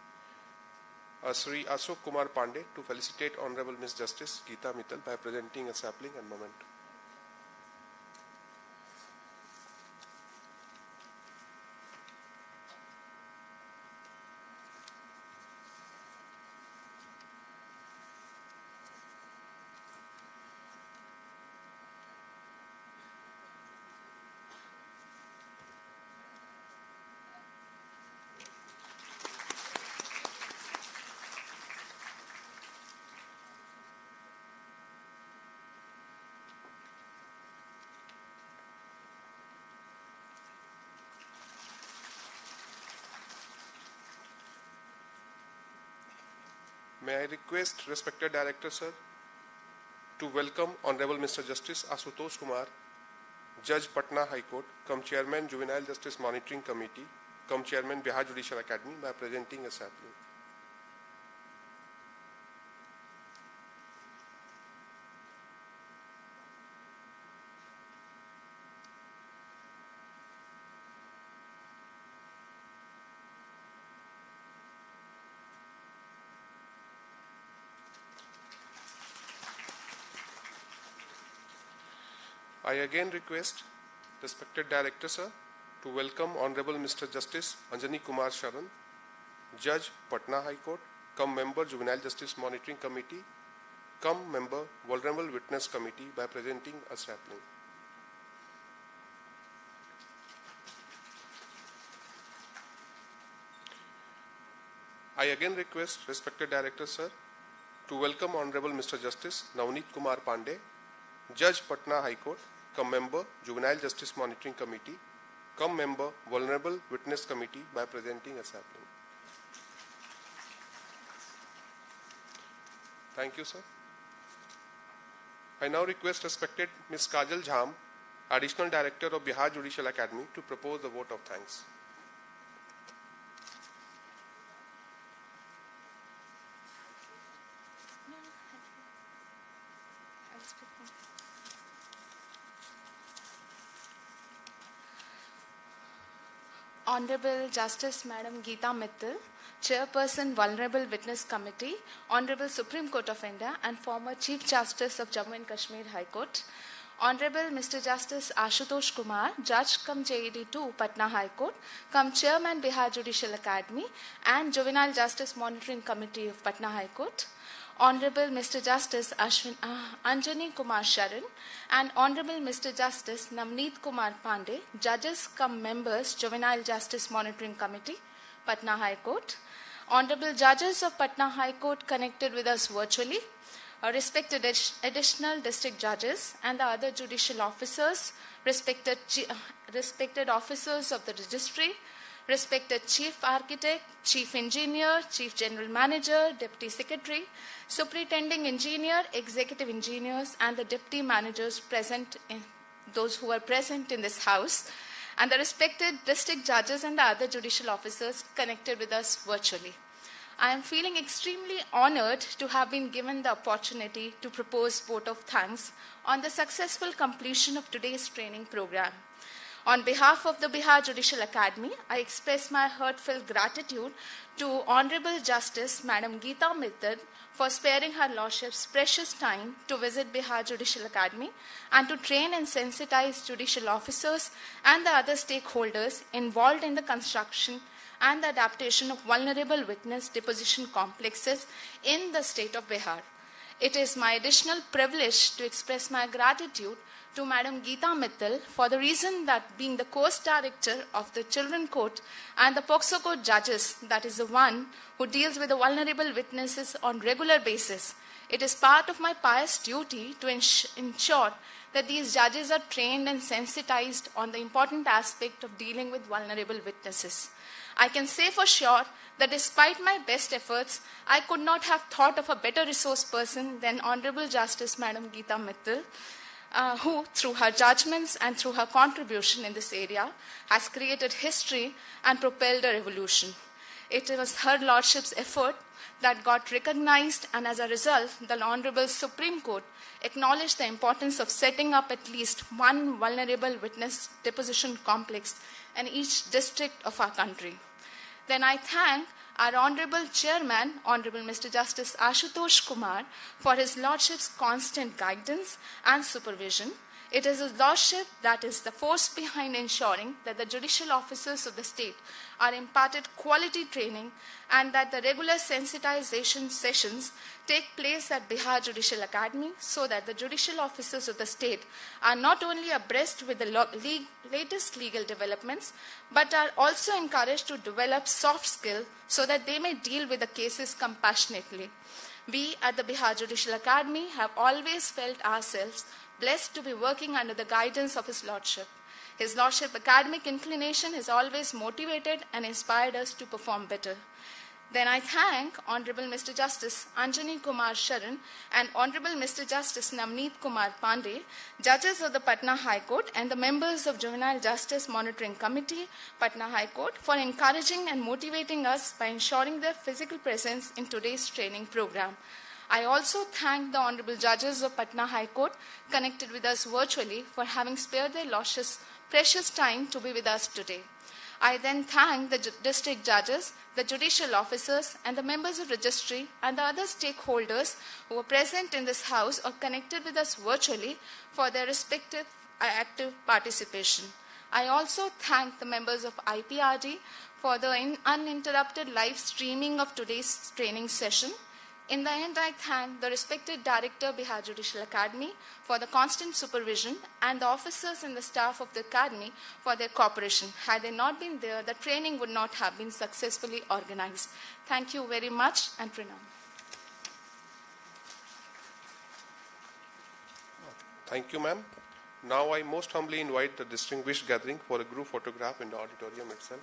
Sri Ashok Kumar Pandey, to felicitate Honorable Miss Justice Gita Mittal by presenting a sapling and moment. May I request respected Director, sir, to welcome Honorable Mr. Justice Ashutosh Kumar, Judge Patna High Court, cum Chairman Juvenile Justice Monitoring Committee, cum Chairman Bihar Judicial Academy, by presenting a sapling. I again request respected Director, sir, to welcome Honorable Mr. Justice Anjani Kumar Sharan, Judge Patna High Court, cum member Juvenile Justice Monitoring Committee, cum member Vulnerable Witness Committee, by presenting a sapling. I again request respected Director, sir, to welcome Honorable Mr. Justice Navneet Kumar Pandey, Judge Patna High Court, cum member Juvenile Justice Monitoring Committee, cum member Vulnerable Witness Committee, by presenting a sapling. Thank you, sir. I now request respected Ms. Kajal Jham, Additional Director of Bihar Judicial Academy, to propose the vote of thanks. Honorable Justice Madam Gita Mittal, Chairperson Vulnerable Witness Committee, Honorable Supreme Court of India and former Chief Justice of Jammu and Kashmir High Court, Honorable Mr. Justice Ashutosh Kumar, Judge cum JED 2 Patna High Court, cum Chairman Bihar Judicial Academy and Juvenile Justice Monitoring Committee of Patna High Court, Honorable Mr. Justice Anjani Kumar Sharan and Honorable Mr. Justice Navneet Kumar Pandey, Judges cum Members, Juvenile Justice Monitoring Committee, Patna High Court, Honorable Judges of Patna High Court connected with us virtually, respected additional district judges and the other judicial officers, respected officers of the registry, respected Chief Architect, Chief Engineer, Chief General Manager, Deputy Secretary, Superintending Engineer, Executive Engineers, and the Deputy Managers present, those who are present in this house, and the respected district judges and the other judicial officers connected with us virtually. I am feeling extremely honored to have been given the opportunity to propose vote of thanks on the successful completion of today's training program. On behalf of the Bihar Judicial Academy, I express my heartfelt gratitude to Honorable Justice Madam Gita Mittal for sparing her Lordship's precious time to visit Bihar Judicial Academy and to train and sensitize judicial officers and the other stakeholders involved in the construction and the adaptation of vulnerable witness deposition complexes in the state of Bihar. It is my additional privilege to express my gratitude to Madam Gita Mittal for the reason that being the course director of the Children Court and the POCSO Court judges, that is the one who deals with the vulnerable witnesses on regular basis, It is part of my pious duty to ensure that these judges are trained and sensitized on the important aspect of dealing with vulnerable witnesses. I can say for sure that despite my best efforts, I could not have thought of a better resource person than Honorable Justice Madam Gita Mittal, who, through her judgments and through her contribution in this area, has created history and propelled a revolution. It was her Lordship's effort that got recognized, and as a result, the Honorable Supreme Court acknowledged the importance of setting up at least one vulnerable witness deposition complex in each district of our country. Then I thank our Honorable Chairman, Honorable Mr. Justice Ashutosh Kumar, for his Lordship's constant guidance and supervision. It is his Lordship that is the force behind ensuring that the judicial officers of the state are imparted quality training and that the regular sensitization sessions take place at Bihar Judicial Academy so that the judicial officers of the state are not only abreast with the latest legal developments, but are also encouraged to develop soft skills so that they may deal with the cases compassionately. We at the Bihar Judicial Academy have always felt ourselves blessed to be working under the guidance of His Lordship. His Lordship academic inclination has always motivated and inspired us to perform better. Then I thank Honorable Mr. Justice Anjani Kumar Sharan and Honorable Mr. Justice Navneet Kumar Pandey, judges of the Patna High Court and the members of Juvenile Justice Monitoring Committee, Patna High Court, for encouraging and motivating us by ensuring their physical presence in today's training program. I also thank the Honorable Judges of Patna High Court connected with us virtually for having spared their Lordship's precious time to be with us today. I then thank the district judges, the judicial officers, and the members of registry and the other stakeholders who were present in this house or connected with us virtually for their respective active participation. I also thank the members of IPRD for the uninterrupted live streaming of today's training session. In the end, I thank the respected Director, Bihar Judicial Academy, for the constant supervision and the officers and the staff of the Academy for their cooperation. Had they not been there, the training would not have been successfully organized. Thank you very much and pranam. Thank you, ma'am. Now I most humbly invite the distinguished gathering for a group photograph in the auditorium itself.